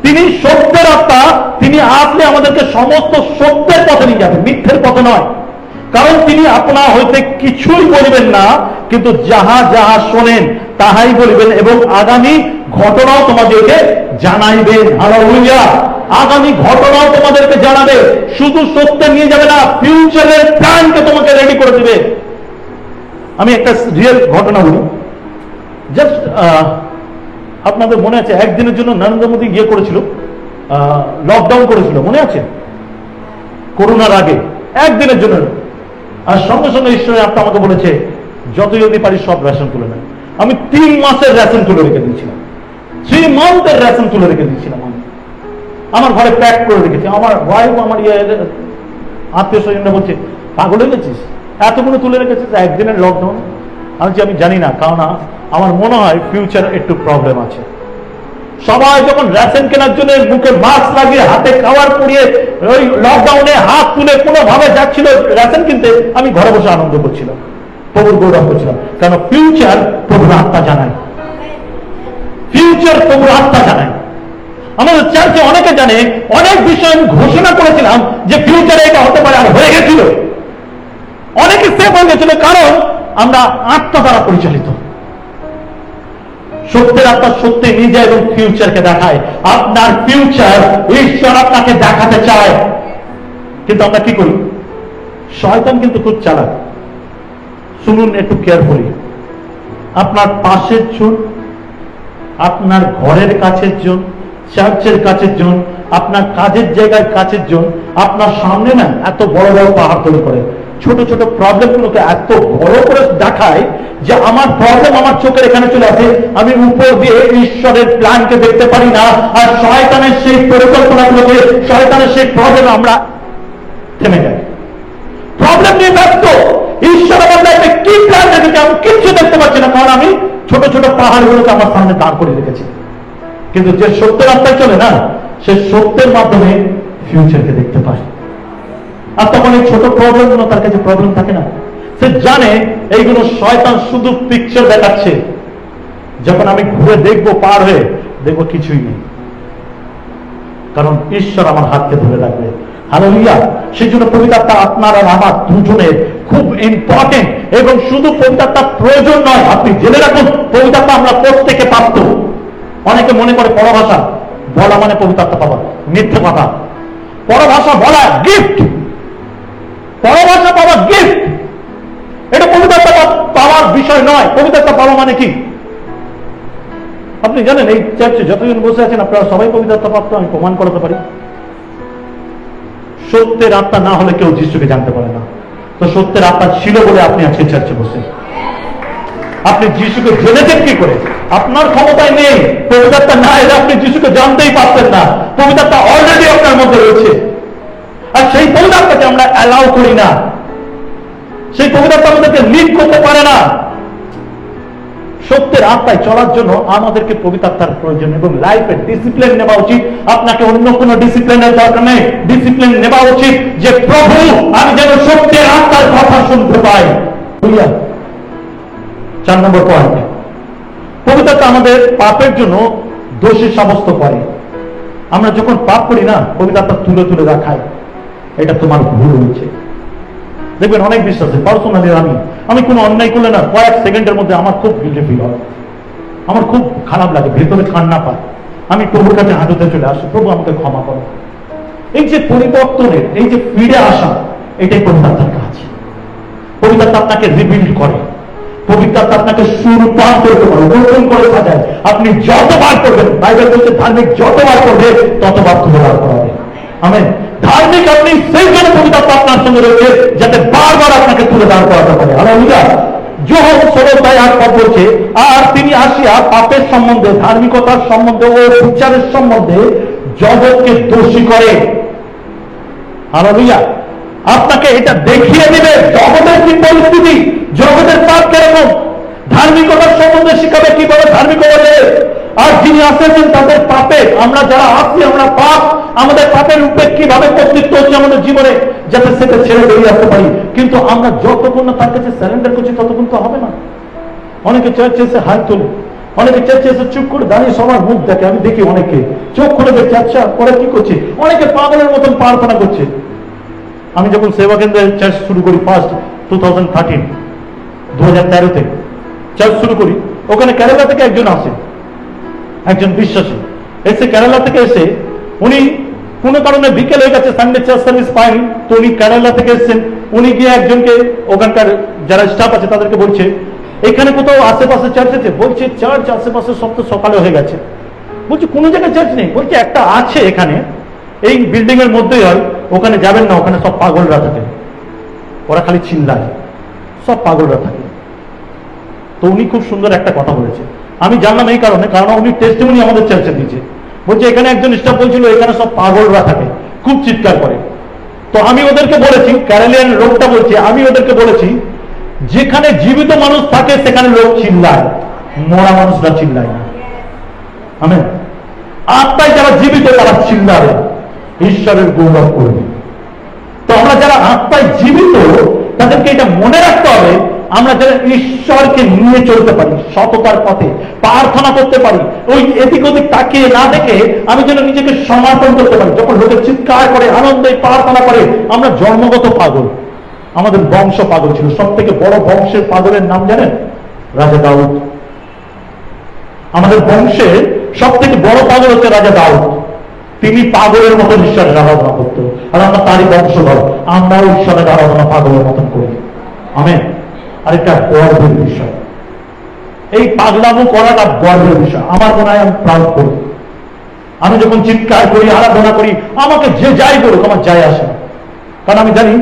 তিনি সত্যের আত্মা, তিনি আসলে আমাদেরকে সমস্ত সত্যের পথে নিয়ে যাবেন, মিথ্যের পথে নয়। কারণ তিনি আপনা হইতে কিছুই বলিবেন না, কিন্তু যাহা যাহা শোনেন তাহাই বলিবেন এবং আগামী ঘটনাও তোমাদেরকে জানাইবেন। হালেলুয়া! আগামী ঘটনাও তোমাদেরকে জানাবে, শুধু সত্যে নিয়ে যাবে না, ফিউচারের প্ল্যানকে তোমাকে রেডি করে দিবে। আমি একটা রিয়েল ঘটনা বলি, জাস্ট আপনাদের মনে আছে একদিনের জন্য নরেন্দ্র মোদী গিয়ে করেছিল, লকডাউন করেছিল, মনে আছে? করোনার আগে একদিনের জন্য। আর সঙ্গে সঙ্গে ঈশ্বরের আত্মা আমাকে বলেছে যত যদি পারি সব রেশন তুলে নেয়। আমি 3 মাসের রেশন তুলে রেখে দিয়েছিলাম, 3 মান্থের রেশন তুলে রেখে দিয়েছিলাম। আমি আমার ঘরে প্যাক করে রেখেছি। আমার ওয়াইফ, আমার আত্মীয় স্বজনরা বলছে পাগল হয়ে গেছিস, এতগুলো তুলে রেখেছিস একদিনের লকডাউন। আমি জানি না, কারণ আমার মনে হয় ফিউচার একটু প্রবলেম আছে। সবাই যখন রেশন কেনার জন্য মুখে মাস্ক লাগিয়ে হাতে খাবার পুড়িয়ে ওই লকডাউনে হাত তুলে কোনোভাবে যাচ্ছিল রেশন কিনতে, আমি ঘরে বসে আনন্দ করছিলাম, প্রভুর গৌরব করছিলাম। কারণ ফিউচার প্রভুর আত্মা জানায়, ফিউচার প্রভুর আত্মা জানায়। আমাদের চার্চে অনেকে জানে, অনেক বিষয় আমি ঘোষণা করেছিলাম যে ফিউচারে এটা হতে পারে, আর হয়ে গেছিল। অনেকে সেভ হয়ে গেছিল, কারণ আমরা আত্মা দ্বারা পরিচালিত। সত্যের আত্মা সত্যে নিয়ে যায় এবং ফিউচারকে দেখায়। আপনার ফিউচার ঈশ্বর আপনাকে দেখাতে চায়, কিন্তু আমরা কি করি? শয়তান কিন্তু খুব চালাক। শুনুন একটু কেয়ারফুলি। আপনার পাশের জন, আপনার ঘরের কাছের জন, চার্চের কাছের জন, আপনার কাজের জায়গায় কাছের জন আপনার সামনে না এত বড় বড় পাহাড় তৈরি করে, ছোট ছোট প্রবলেমগুলোকে এত বড় করে দেখায় যে আমার প্রবলেম আমার চোখের এখানে চলে আসে, আমি উপর দিয়ে ঈশ্বরের প্ল্যানকে দেখতে পারি না। আর শয়তানের সেই পরিকল্পনাগুলোকে, শয়তানের সেই প্রবলেম আমরা থেমে যাই, প্রবলেম নিয়ে ব্যস্ত। ঈশ্বর আমার লাইফে কি প্ল্যান রেখেছে আমি কিচ্ছু দেখতে পাচ্ছি না, কারণ আমি ছোট ছোট পাহাড়গুলোকে আমার সামনে দাঁড় করে রেখেছি। কিন্তু যে সত্যের রাস্তায় চলে না, সে সত্যের মাধ্যমে ফিউচারকে দেখতে পায়। আর তখন এই ছোট প্রবলেমগুলো তার কাছে প্রবলেম থাকে না। সে জানে এইগুলো শয়তান শুধু পিকচার দেখাচ্ছে। যখন আমি ঘুরে দেখবো, পার হয়ে দেখবো কিছুই নেই, কারণ ঈশ্বর আমার হাতকে ধরে রাখবে। হালেলুয়া! সেই জন্য পবিত্রতা আপনার আর আমার দুজনের খুব ইম্পর্টেন্ট। এবং শুধু পবিত্রতা প্রয়োজন নয়, আপনি জেনে রাখুন পবিত্রতা আমরা প্রত্যেকে প্রাপ্ত। অনেকে মনে করে পরভাষা বলা মানে পবিত্রতা পাওয়া, মিথ্যে কথা। পরভাষা বলা গিফট, পরভাষা পাওয়া গিফট, এটা পবিত্রতা পাওয়ার বিষয় নয়। পবিত্রতা পাওয়া মানে কি? আপনি জানেন এই চার্চে যতজন বসে আছেন আপনারা সবাই পবিত্রতা প্রাপ্ত, আমি প্রমাণ করতে পারি। সত্যের আত্মা না হলে কেউ যিশুকে জানতে পারে না। তো সত্যের আত্মা ছিল বলে আপনি আজকে চার্চে বসে। আপনি যিশুকে জেনেছেন কি করে? আপনার ক্ষমতায় নেই। পবিত্রতা না এলে আপনি যিশুকে জানতেই পারতেন না। পবিত্রতা অলরেডি আপনার মধ্যে রয়েছে, আর সেই পবিত্রতাকে আমরা অ্যালাউ করি না। সেই পবিত্রতা আমাদেরকে লিড করতে পারে না। সত্যের আত্মায় চলার জন্য আমাদেরকে পবিত্রতার প্রয়োজন এবং লাইফে ডিসিপ্লিন নেওয়া উচিত। আপনাকে অন্য কোনো ডিসিপ্লিনের দরকার নেই। ডিসিপ্লিন নেওয়া উচিত যে প্রভু আমি যেন সত্যের আত্মার কথা শুনতে পাই। 4 নম্বর পয়েন্ট, পবিত্রতা আমাদের পাপের জন্য দোষী সাব্যস্ত করে। আমরা যখন পাপ করি না, পবিত্রতা তুলে তুলে দেখায় এটা তোমার ভুল হয়েছে। দেখবেন অনেক বিশ্বাসে পার্সোনালি আমি কোনো অন্যায় করলে না কয়েক সেকেন্ডের মধ্যে আমার খুব গিল্টি ফিল হয়, আমার খুব খারাপ লাগে, ভেতরে কান্না পায়। আমি প্রভুর কাছে হাঁটুতে চলে আসি, প্রভু আমাকে ক্ষমা করো। এই যে পরিবর্তনের, এই যে ফিরে আসা, এটাই পবিত্রতার কাজ। পবিত্রতা আপনাকে রিবিল্ড করে, পবিত্রতা আপনাকে সুরূপান্তর করে, নতুন করে সাজায়। আপনি যতবার করবেন, বাইবেল বলছে ধার্মিক যতবার করবে ততবার তুলে বার করাবে। আমেন। ধার্মিক আপনি সেই জন্য পবিত্রাত্মা আপনার সঙ্গে রয়েছে যাতে বারবার আপনাকে তুলে দাঁড় করাতে পারে। হালেলুয়া। যোহন 16:8 বলছে, আর তিনি আসিয়া পাপের সম্বন্ধে, ধার্মিকতার সম্বন্ধে ও বিচারের সম্বন্ধে জগৎকে দোষী করে। হালেলুয়া। আপনাকে এটা দেখিয়ে দিবে জগতের কি পরিস্থিতি, জগতের পাপ কিরকম, ধার্মিকতার সম্বন্ধে শিখাবে কিভাবে ধার্মিক হবে। আর যিনি আসেছেন তাদের পাপে, আমরা যারা আছি আমরা পাপ, আমাদের পাপের রূপে কিভাবে কর্তৃত্ব হচ্ছে আমাদের জীবনে, যাতে সেটা ছেড়ে বেরিয়ে আসতে পারি। কিন্তু আমরা যতক্ষণ না তার কাছে স্যারেন্ডার করছি ততক্ষণ তো হবে না। অনেকে চার্চে এসে হাত তোলে, অনেকে চার্চে এসে চুপ করে দাঁড়িয়ে সবার মুখ দেখে। আমি দেখি অনেকে চোখ খুলে দেখছে, আচ্ছা পরে কি করছে, অনেকে পাগলের মতন প্রার্থনা করছে। আমি যখন সেবা কেন্দ্রে চার্চ শুরু করি ফার্স্ট 2013 চার্চ শুরু করি, ওখানে কেরালা থেকে একজন আসে, একজন বিশ্বাসী এসে, কেরালা থেকে এসে উনি কোনো কারণে বিকেল হয়ে গেছে, সানডে চার্চ সার্ভিস পায়নি, তো উনি কেরালা থেকে এসেছেন। উনি গিয়ে একজনকে, ওখানকার যারা স্টাফ আছে তাদেরকে বলছে, এখানে কোথাও আশেপাশে চার্চ আছে? বলছে চার্চ আশেপাশে সব তো সকালে হয়ে গেছে। বলছে কোনো জায়গায় চার্চ নেই? বলছে একটা আছে এখানে, এই বিল্ডিং এর মধ্যেই হয়, ওখানে যাবেন না, ওখানে সব পাগলরা থাকে, ওরা খালি চিল্লায়, সব পাগলরা থাকে। তো উনি খুব সুন্দর একটা কথা বলেছে, আমি জানলাম এই কারণে, কারণ উনি টেস্টিমনি আমাদের চার্চে দিয়েছে। বলছে এখানে একজন স্টাফ বলছিল এখানে সব পাগলরা থাকে, খুব চিৎকার করে। তো আমি ওদেরকে বলেছি, ক্যারেলিয়ান লোকটা বলছে, আমি ওদেরকে বলেছি যেখানে জীবিত মানুষ থাকে সেখানে লোক চিল্লায়, মরা মানুষরা চিল্লায় না। আমেন। আত্মায় যারা জীবিত তারা চিল্লাবে, ঈশ্বরের গৌরব করবে। তো আমরা যারা আত্মায় জীবিত তাদেরকে এটা মনে রাখতে হবে, আমরা যারা ঈশ্বরকে নিয়ে চলতে পারি, সততার পথে প্রার্থনা করতে পারি, ওই এদিক ওদিক তাকিয়ে না দেখে আমি যেন নিজেকে সমর্পণ করতে পারি। যখন লোকের চিৎকার করে আনন্দে প্রার্থনা করে, আমরা জন্মগত পাগল, আমাদের বংশ পাগল ছিল। সব থেকে বড় বংশের পাগলের নাম জানেন? রাজা দাউদ। আমাদের বংশের সব থেকে বড় পাগল হচ্ছে রাজা দাউদ। তিনি পাগলের মতন ঈশ্বরের আরাধনা করতেন, আর আমরা তারই বংশধর, আমরাও ঈশ্বরের আরাধনা পাগলের মতন করি। আমেন। আরেকটা গর্বের বিষয়, এই পাগলামো করাটা গর্বের বিষয়। আমার মনে হয় আমি প্রাউড করি, আমি যখন চিৎকার করি, আরাধনা করি, আমাকে যে যাই করুক আমার যায় আসে না, কারণ আমি জানি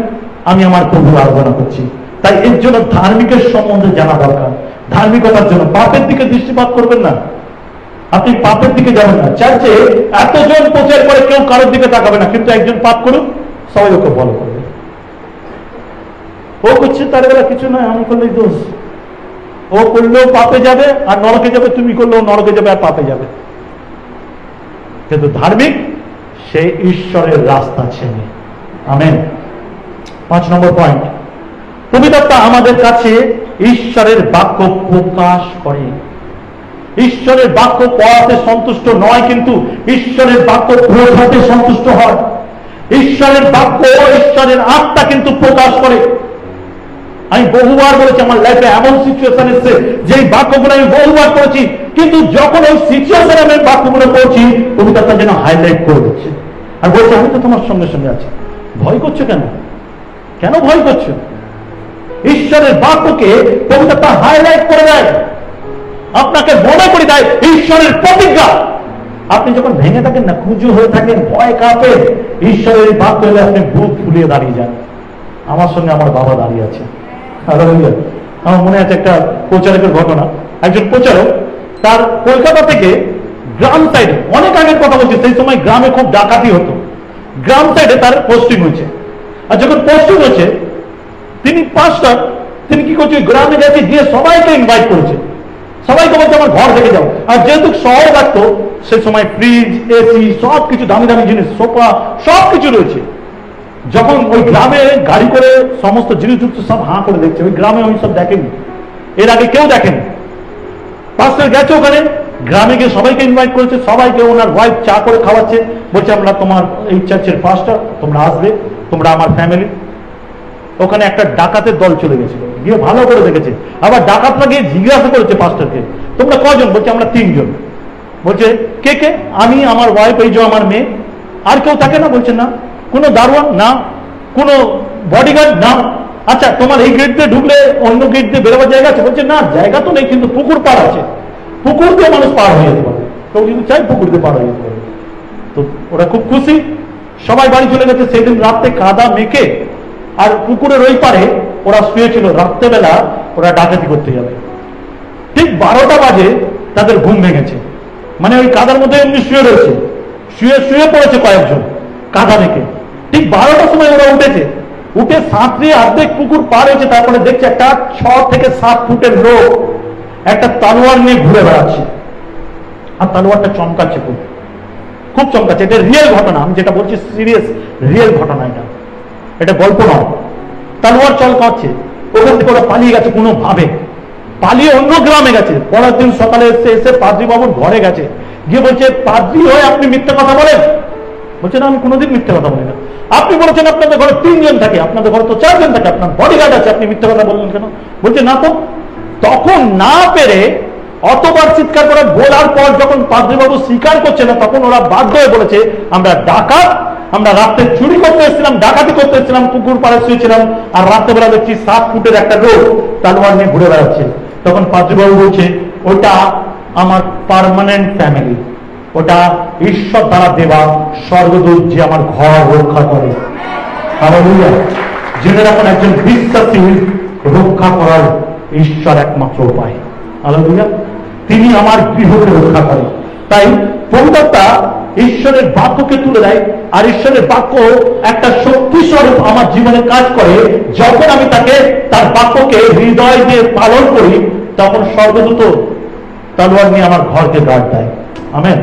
আমি আমার প্রভুর আরাধনা করছি। তাই এর জন্য ধার্মিকের সম্বন্ধে জানা দরকার। ধার্মিকতার জন্য পাপের দিকে দৃষ্টিপাত করবেন না, আপনি পাপের দিকে যাবেন না। চার্চে এতজন প্রচার করে কেউ কারোর দিকে তাকাবে না, কিন্তু একজন পাপ করুক সবাই ওকে ফলো করবে। ও করছে তার বেলা কিছু নয়, আমি করলেই দোষ। ও করলেও পাপে যাবে আর নরকে যাবে, তুমি করলেও নরকে যাবে আর পাপে যাবে। কিন্তু ধার্মিক সে ঈশ্বরের রাস্তা চেনে। আমেন। 5 নম্বর পয়েন্ট, পবিত্রতা আমাদের কাছে ঈশ্বরের বাক্য প্রকাশ করে। ঈশ্বরের বাক্য পড়াতে সন্তুষ্ট নয়, কিন্তু ঈশ্বরের বাক্য বোঝাতে সন্তুষ্ট হয়। ঈশ্বরের বাক্য, ঈশ্বরের আত্মা কিন্তু প্রকাশ করে। আমি বহুবার বলেছি, আমার লাইফে এমন সিচুয়েশন এসেছে যে বাক্যগুলো আমি বহুবার করেছি, কিন্তু যখন ওই সিচুয়েশনে আমি বাক্যগুলো পড়ছি, পবিত্রতা যেন হাইলাইট করে দিচ্ছে আর বলছে আমি তো তোমার সঙ্গে সঙ্গে আছি। ভয় করছো কেন? কেন ভয় করছো? ঈশ্বরের বাক্যকে পবিত্রতা হাইলাইট করে দেয়, আপনাকে মনে করে দেয় ঈশ্বরের প্রতিজ্ঞা। আপনি যখন ভেঙে থাকেন না, কুঁজো হয়ে থাকেন, ভয় কাঁপে, ঈশ্বরের বাক্য হলে আপনি বুক ফুলিয়ে দাঁড়িয়ে যান। আমার সঙ্গে আমার বাবা দাঁড়িয়ে আছে। আমার মনে আছে একটা প্রচারকের ঘটনা। একজন প্রচারক তার কলকাতা থেকে গ্রাম সাইডে, অনেক আগের কথা বলছি, সেই সময় গ্রামে খুব ডাকাতি হতো, গ্রাম সাইডে তার পোস্টিং হয়েছে। আর যখন পোস্টিং হয়েছে, তিনি পাঁচটা, তিনি কি করছে, গ্রামে গেছে, গিয়ে সবাইকে ইনভাইট করেছে, সবাইকে বলছে আমার ঘর থেকে যাও। আর যেহেতু শহর থাকতো সে সময় ফ্রিজ, এসি, সবকিছু দামি দামি জিনিস, সোফা সবকিছু রয়েছে। যখন ওই গ্রামে গাড়ি করে সমস্ত জিনিস ঢুকছে, সব হাঁ করে দেখছে। ওই গ্রামে আমি সব দেখেনি, এর আগে কেউ দেখেনি। পাস্টার গেছে ওখানে, গ্রামে গিয়ে সবাইকে ইনভাইট করেছে, সবাইকে ওনার ওয়াইফ চা করে খাওয়াচ্ছে, বলছে আমরা তোমার এই চার্চের পাস্টার, তোমরা আসবে, তোমরা আমার ফ্যামিলি। ওখানে একটা ডাকাতের দল চলে গেছিল, গিয়ে ভালো করে দেখেছে। আবার ডাকাতরা গিয়ে জিজ্ঞাসা করেছে পাস্টারকে, তোমরা কজন? বলছে আমরা 3 জন। বলছে কে কে? আমি, আমার ওয়াইফ, এই যে আমার মেয়ে। আর কেউ থাকে না? বলছে না। কোনো দারোয়ান? না। কোনো বডিগার্ড? না। আচ্ছা তোমার এই গেট দিয়ে ঢুকলে অন্য গেট দিয়ে বেরোবার জায়গা আছে? বলছে না, জায়গা তো নেই, কিন্তু পুকুর পার আছে, পুকুর দিয়ে মানুষ পার হয়ে যেতে পারে, কেউ যদি চাই পুকুর দিয়ে পার হয়ে যেতে পারে। তো ওরা খুব খুশি, সবাই বাড়ি চলে গেছে। সেদিন রাতে কাদা মেখে আর পুকুরের ওই পারে ওরা শুয়েছিল। রাত্রেবেলা ওরা ডাকাতি করতে যাবে। ঠিক 12টা বাজে তাদের ঘুম ভেঙেছে। মানে ওই কাদার মধ্যে এমনি শুয়ে রয়েছে, শুয়ে পড়েছে কয়েকজন কাদা মেখে। ঠিক 12টার সময় ওরা উঠেছে, উঠে সাঁতরিয়ে অর্ধেক পুকুর পার হয়েছে। তারপরে দেখছে একটা 6 থেকে 7 ফুটের লোক একটা তলোয়ার নিয়ে ঘুরে বেড়াচ্ছে, আর তলোয়ারটা চমকাচ্ছে, খুব চমকাচ্ছে। এটা রিয়েল ঘটনা, আমি যেটা বলছি সিরিয়াস রিয়েল ঘটনা। এটা গল্প নয়। তলোয়ার চমকাচ্ছে। ওখান থেকে ওরা পালিয়ে গেছে, কোনো ভাবে পালিয়ে অন্য গ্রামে গেছে। পরের দিন সকালে এসে পাদ্রী বাবুর ঘরে গেছে, গিয়ে বলছে, পাদ্রী হয়ে আপনি মিথ্যা কথা বলেন? বলছে, না, আমি কোনোদিন মিথ্যা কথা বলি না। আপনি বলেছেন আপনাদের ঘরে 3 জন থাকে, আপনাদের ঘরে তো 4 জন থাকে, আপনার বডিগার্ড আছে, আপনি মিথ্যা কথা বললেন কেন? বলছে, না তো। তখন না পেরে অতবার চিৎকার করে বলার পর যখন পাদ্রীবাবু স্বীকার করছে না, তখন ওরা বাধ্য হয়ে বলেছে, আমরা ডাকাত, আমরা রাত্রে চুরি করতে এসেছিলাম, ডাকাতি করতে এসেছিলাম, পুকুর পাড়ে শুয়েছিলাম, আর রাত্রেবেলা দেখছি 7 ফুটের একটা লোক তলোয়ার নিয়ে ঘুরে বেড়াচ্ছে। তখন পাদ্রীবাবু বলছে, ওটা আমার পার্মানেন্ট ফ্যামিলি, ওটা ঈশ্বর দ্বারা দেওয়া স্বর্গদূত, যে আমার ঘর রক্ষা করে। হালেলুয়া। জেনে রাখুন, একজন বিশ্বাসী রক্ষা করার ঈশ্বর একমাত্র উপায়। হালেলুয়া। তিনি আমার গৃহকে রক্ষা করেন। তাই পবিত্রতা ঈশ্বরের বাক্যকে তুলে দেয়, আর ঈশ্বরের বাক্য একটা শক্তি স্বরূপ আমার জীবনে কাজ করে। যখন আমি তাকে, তার বাক্যকে হৃদয় দিয়ে পালন করি, তখন স্বর্গদূত তলোয়ার নিয়ে আমার ঘরকে গার্ড দেয়। আমেন।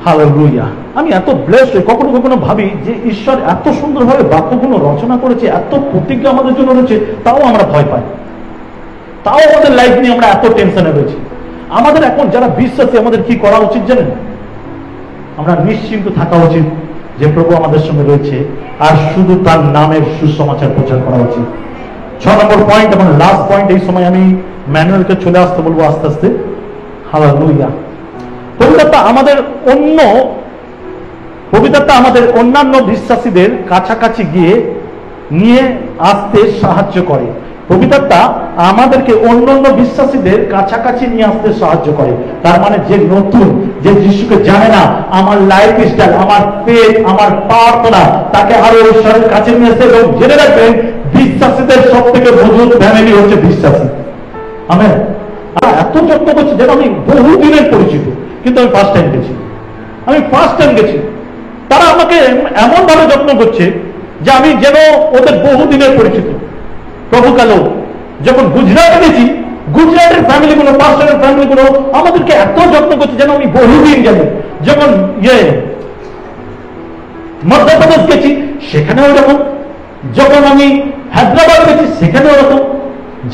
হালেলুয়া। আমি এত ব্লেসড, কখনো কখনো ভাবি যে ঈশ্বর এত সুন্দরভাবে বাক্যগুলো রচনা করেছে, এত প্রতিজ্ঞা আমাদের জন্য রয়েছে, তাও আমরা ভয় পাই, তাও আমাদের লাইফ নিয়ে আমরা এত টেনশনে রয়েছি। আমাদের এখন যারা বিশ্বাসী, আমাদের কি করা উচিত জানেন? আমরা নিশ্চিন্ত থাকা উচিত যে প্রভু আমাদের সঙ্গে রয়েছে, আর শুধু তার নামের সুসমাচার প্রচার করা উচিত। 6 নম্বর পয়েন্ট, আমার লাস্ট পয়েন্ট। এই সময় আমি ম্যানুয়ালকে চলে আসতে বলবো আস্তে আস্তে। হালেলুয়া। পবিত্রতা আমাদের অন্যান্য বিশ্বাসীদের কাছাকাছি গিয়ে নিয়ে আসতে সাহায্য করে। পবিত্রতা আমাদেরকে অন্যান্য বিশ্বাসীদের কাছাকাছি নিয়ে আসতে সাহায্য করে। তার মানে যে নতুন, যে যিশুকে জানে না, আমার লাইফ স্টাইল, আমার ফেথ, আমার প্রার্থনা তাকে আরো ঈশ্বরের কাছে নিয়ে আসে। এবং জেনে রাখবেন, বিশ্বাসীদের সব থেকে মজবুত ফ্যামিলি হচ্ছে বিশ্বাসী। আমেন। এত যত্ন করছি, যেন আমি বহুদিনের পরিচিত, কিন্তু আমি ফার্স্ট টাইম গেছি। তারা আমাকে এমন ভাবে যত্ন করছে যে আমি যেন ওদের বহুদিনের পরিচিত। প্রভু কালো যখন গুজরাটে গেছি, গুজরাটের ফ্যামিলিগুলো, পাস্টরের ফ্যামিলিগুলো আমাদেরকে এত যত্ন করছে যেন আমি বহুদিন জানি। যখন মধ্যপ্রদেশ গেছি, সেখানেও এরকম। যখন আমি হায়দ্রাবাদ গেছি, সেখানেও এরকম।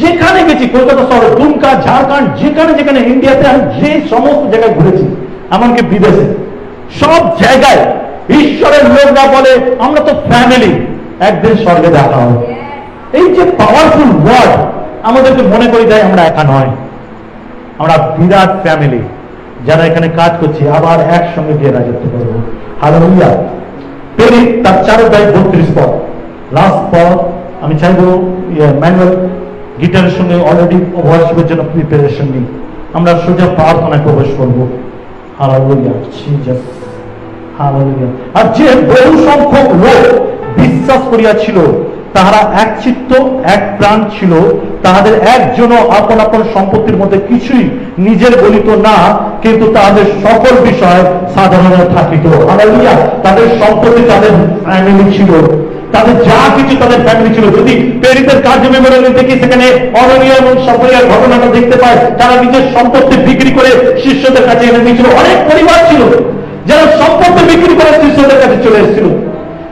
যেখানে গেছি, কলকাতা শহরে, দুমকা, ঝাড়খণ্ড, যেখানে ইন্ডিয়াতে আমি যে সমস্ত জায়গায় ঘুরেছি, এমনকি বিদেশে, সব জায়গায় ঈশ্বরের লোকরা বলে, আমরা তো ফ্যামিলি, একদিন স্বর্গে দেখা হবে। এই যে পাওয়ারফুল ওয়ার্ড আমাদেরকে মনে করে দেয় আমরা একা নয়, আমরা বিরাট ফ্যামিলি, যারা এখানে কাজ করছি, আবার একসঙ্গে গিয়ে রাজত্ব করবো। হালেলুয়া। পেরি তার 4 অধ্যায় 32 পদ, লাস্ট পদ। আমি চাইবো ম্যানুয়াল গিটারের সঙ্গে অলরেডি ওয়ার্শিপের জন্য প্রিপারেশন নিই। আমরা সোজা প্রার্থনায় প্রবেশ করবো। হালেলুয়া। জিসাস। হালেলুয়া। আর যে বহু সংখ্যক লোক বিশ্বাস করিয়াছিল, তাহারা এক চিত্ত, এক প্রাণ ছিল, তাহাদের একজনও আপন আপন সম্পত্তির মধ্যে কিছুই নিজের বলিত না, কিন্তু তাহাদের সকল বিষয় সাধারণ থাকিত। হালেলুয়া। তাদের সম্পত্তি তাদের ফ্যামিলি ছিল, তাদের যা কিছু তাদের ফ্যামিলি ছিল। যদি পেরিতের কার্য মেমোরিয়ালে দেখি, সেখানে অরণীয় এবং সফরিয়ার ঘটনাটা দেখতে পায়। তারা নিজের সম্পত্তি বিক্রি করে শিষ্যদের কাছে এনে দিয়েছিল। অনেক পরিবার ছিল যারা সম্পত্তি বিক্রি করে শিষ্যদের কাছে চলে এসেছিল,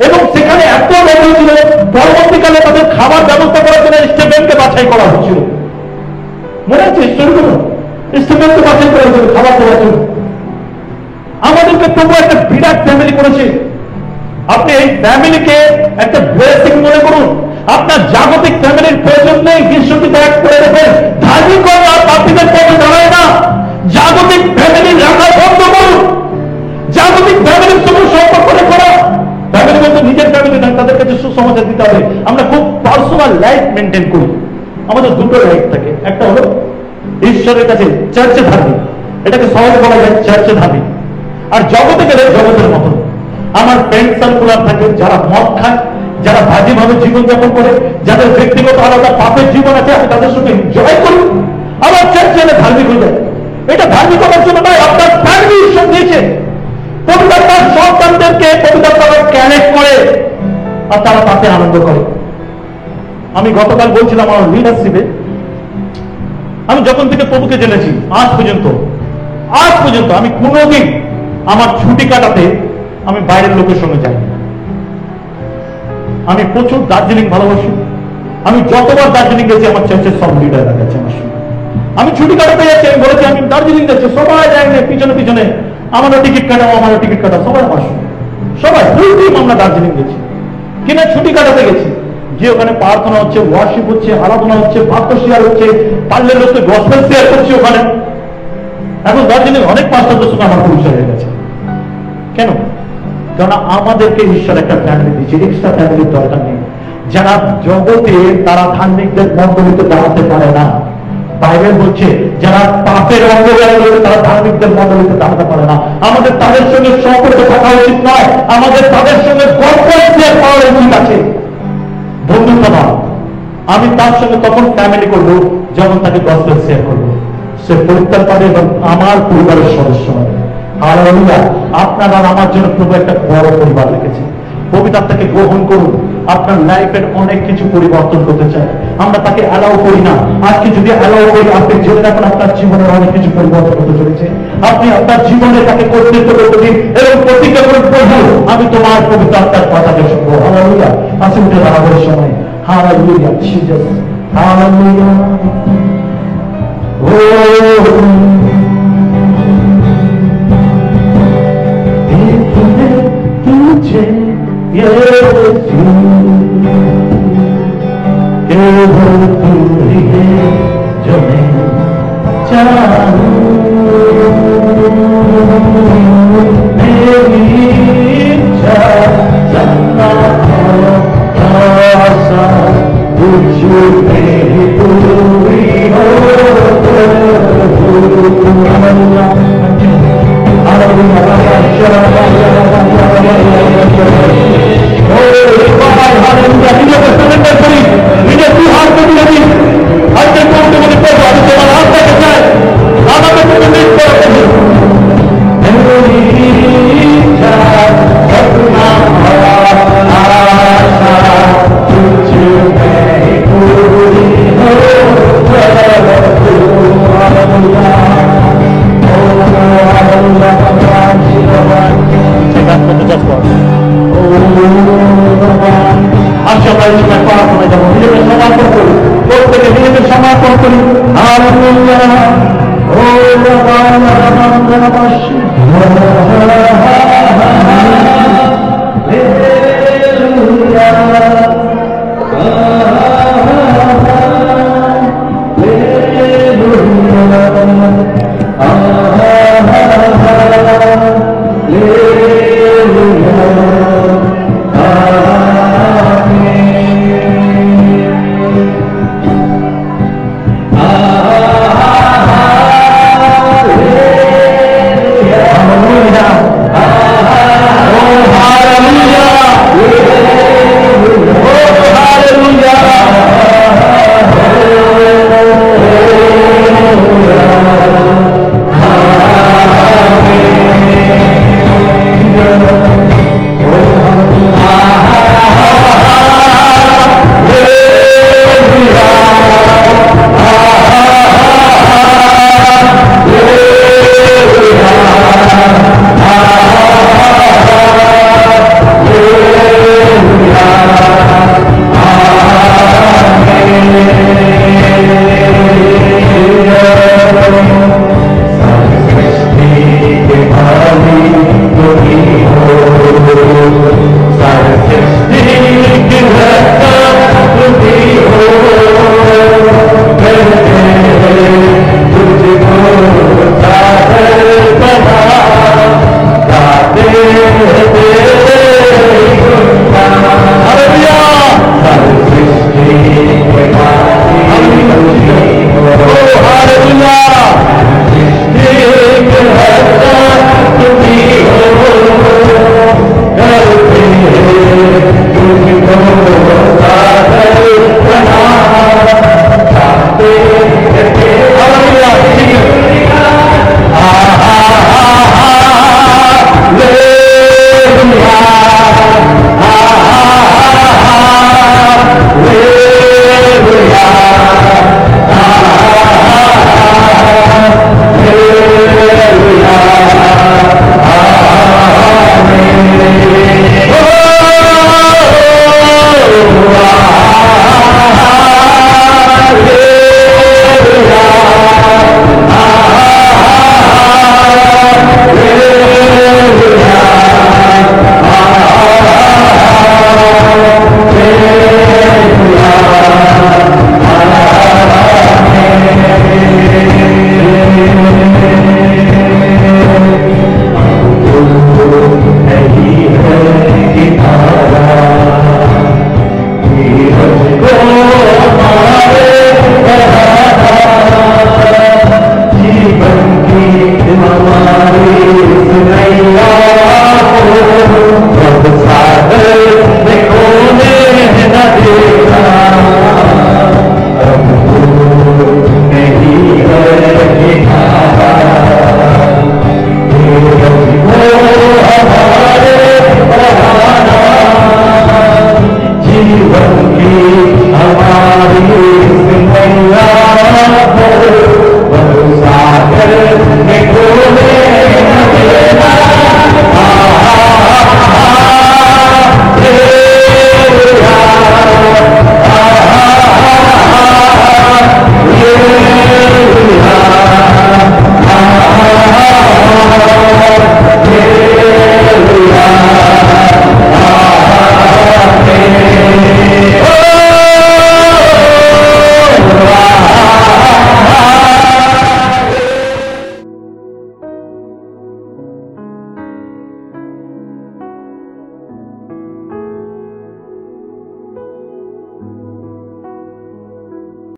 এবং সেখানে এত লোক ছিল, পরবর্তীকালে তাদের খাবার ব্যবস্থা করার জন্য স্টেফেনকে বাছাই করা হচ্ছিল। মনে আছে স্টোরিগুলো? স্টেফেনকে বাছাই করা হচ্ছিল খাবার দেওয়ার জন্য। আমাদেরকে প্রভু একটা বিরাট ফ্যামিলি করেছে। আপনি এই ফ্যামিলিকে একটা ব্লেসিং মনে করুন। আপনার জাগতিক ফ্যামিলির প্রয়োজন নেই, বিশ্বকে ত্যাগ করে দেবেন। ধার্মিক আর পাপীদের পথে দাঁড়ায় না। জাগতিক ফ্যামিলি রাখা বন্ধ করুন। জাগতিক ফ্যামিলির সঙ্গে সম্পর্ক করা, ফ্যামিলি বলতে নিজের ফ্যামিলি না, তাদের কাছে সুসমাচার দিতে হবে। আমরা খুব পার্সোনাল লাইফ মেনটেন করি। আমাদের দুটো লাইফ থাকে, একটা হলো ঈশ্বরের কাছে চার্চে ধার্মিক, এটাকে সহজে বলা যায় চার্চে ধার্মিক। আর জগতে গেলে জগতের মতন। আমার ফ্রেন্ড সার্কুলার থাকে যারা মদ খায়, যারা বাজেভাবে জীবনযাপন করে, যাদের ব্যক্তিগত আলাদা পাপের জীবন আছে, আমি তাদের সঙ্গে এনজয় করি। আমার চার্চে এনে ধার্মিক হয়ে যায়। এটা ধার্মিকতার জন্য নয়, আপনার ফ্যামিলি ঈশ্বর দিয়েছে। পবিত্রতার সন্তানদেরকে পবিত্রতা ক্যারেক্ট করে আর তারা তাতে আনন্দ করে। আমি গতকাল বলছিলাম আমার লিডারশিপে, আমি যখন থেকে প্রভুকে জেনেছি আজ পর্যন্ত আমি কোনোদিন আমার ছুটি কাটাতে আমি বাইরের লোকের সঙ্গে যাই। আমি প্রচুর দার্জিলিং ভালোবাসি। আমি যতবার দার্জিলিং গেছি আমার চার্চের সব লিডাররা গেছে আমার সঙ্গে। আমি ছুটি কাটাতে যাচ্ছি, আমি বলেছি আমি দার্জিলিং যাচ্ছি, সবাই যায় না, পিছনে পিছনে আমারও টিকিট কাটাও, সবাই আমার সঙ্গে, সবাই ফুল টিম আমরা দার্জিলিং গেছি। কিনা ছুটি কাটাতে গেছি, গিয়ে ওখানে প্রার্থনা হচ্ছে, ওয়ার্শিপ হচ্ছে, আরাধনা হচ্ছে, বাক্য শেয়ার হচ্ছে, পারলে লোককে গসপেল শেয়ার করছে ওখানে। এখন দার্জিলিং অনেক পাস্টারদের সঙ্গে আমার পরিচয় হয়ে গেছে। কেন? কারণ আমাদেরকে ঈশ্বর একটা ফ্যামিলি দিচ্ছে, এক্সট্রা ফ্যামিলির দরকার নেই। যারা জগতে তারা ধার্মিকদের মণ্ডলীতে দাঁড়াতে পারে না। বাইবেল বলছে যারা পাপের অঙ্গীকার করে তারা ধার্মিকদের মণ্ডলীতে দাঁড়াতে পারে না। আমাদের তাদের সঙ্গে সম্পর্ক থাকা উচিত নয়, আমাদের তাদের সঙ্গে গল্প শেয়ার করা উচিত আছে, বন্ধুত্ব নয়। আমি তার সঙ্গে তখন ফ্যামিলি করবো যখন তাকে গসপেল শেয়ার করবো, সে পরিত্যাগ পাবে এবং আমার পরিবারের সদস্য হবে। হালেলুয়া! আপনার আর আমার জন্য প্রভু একটা বড় পরিবার রেখেছে। পবিত্রতাকে গ্রহণ করুন, আপনার লাইফের অনেক কিছু পরিবর্তন করতে চায়, আমরা তাকে অ্যালাউ করি না। আজকে যদি অ্যালাউ করি, আপনি জেনে রাখুন আপনার জীবনের অনেক কিছু পরিবর্তন হতে চলেছে। আপনি আপনার জীবনে তাকে কর্তৃত্ব করতে দিন এবং প্রতিজ্ঞা করুন, প্রভু আমি তোমার পবিত্র আত্মার কথাকে শুনবো। হালেলুয়া! আসে উঠে দাঁড়াবার সময় হালেলুয়া, জিসাস হালেলুয়া। तुझे यीशु केवल तू ही है जो मैं चाहूं, मेरी इच्छा सपना आशा तुझ में ही पूरी हो। সমর্পণ করি।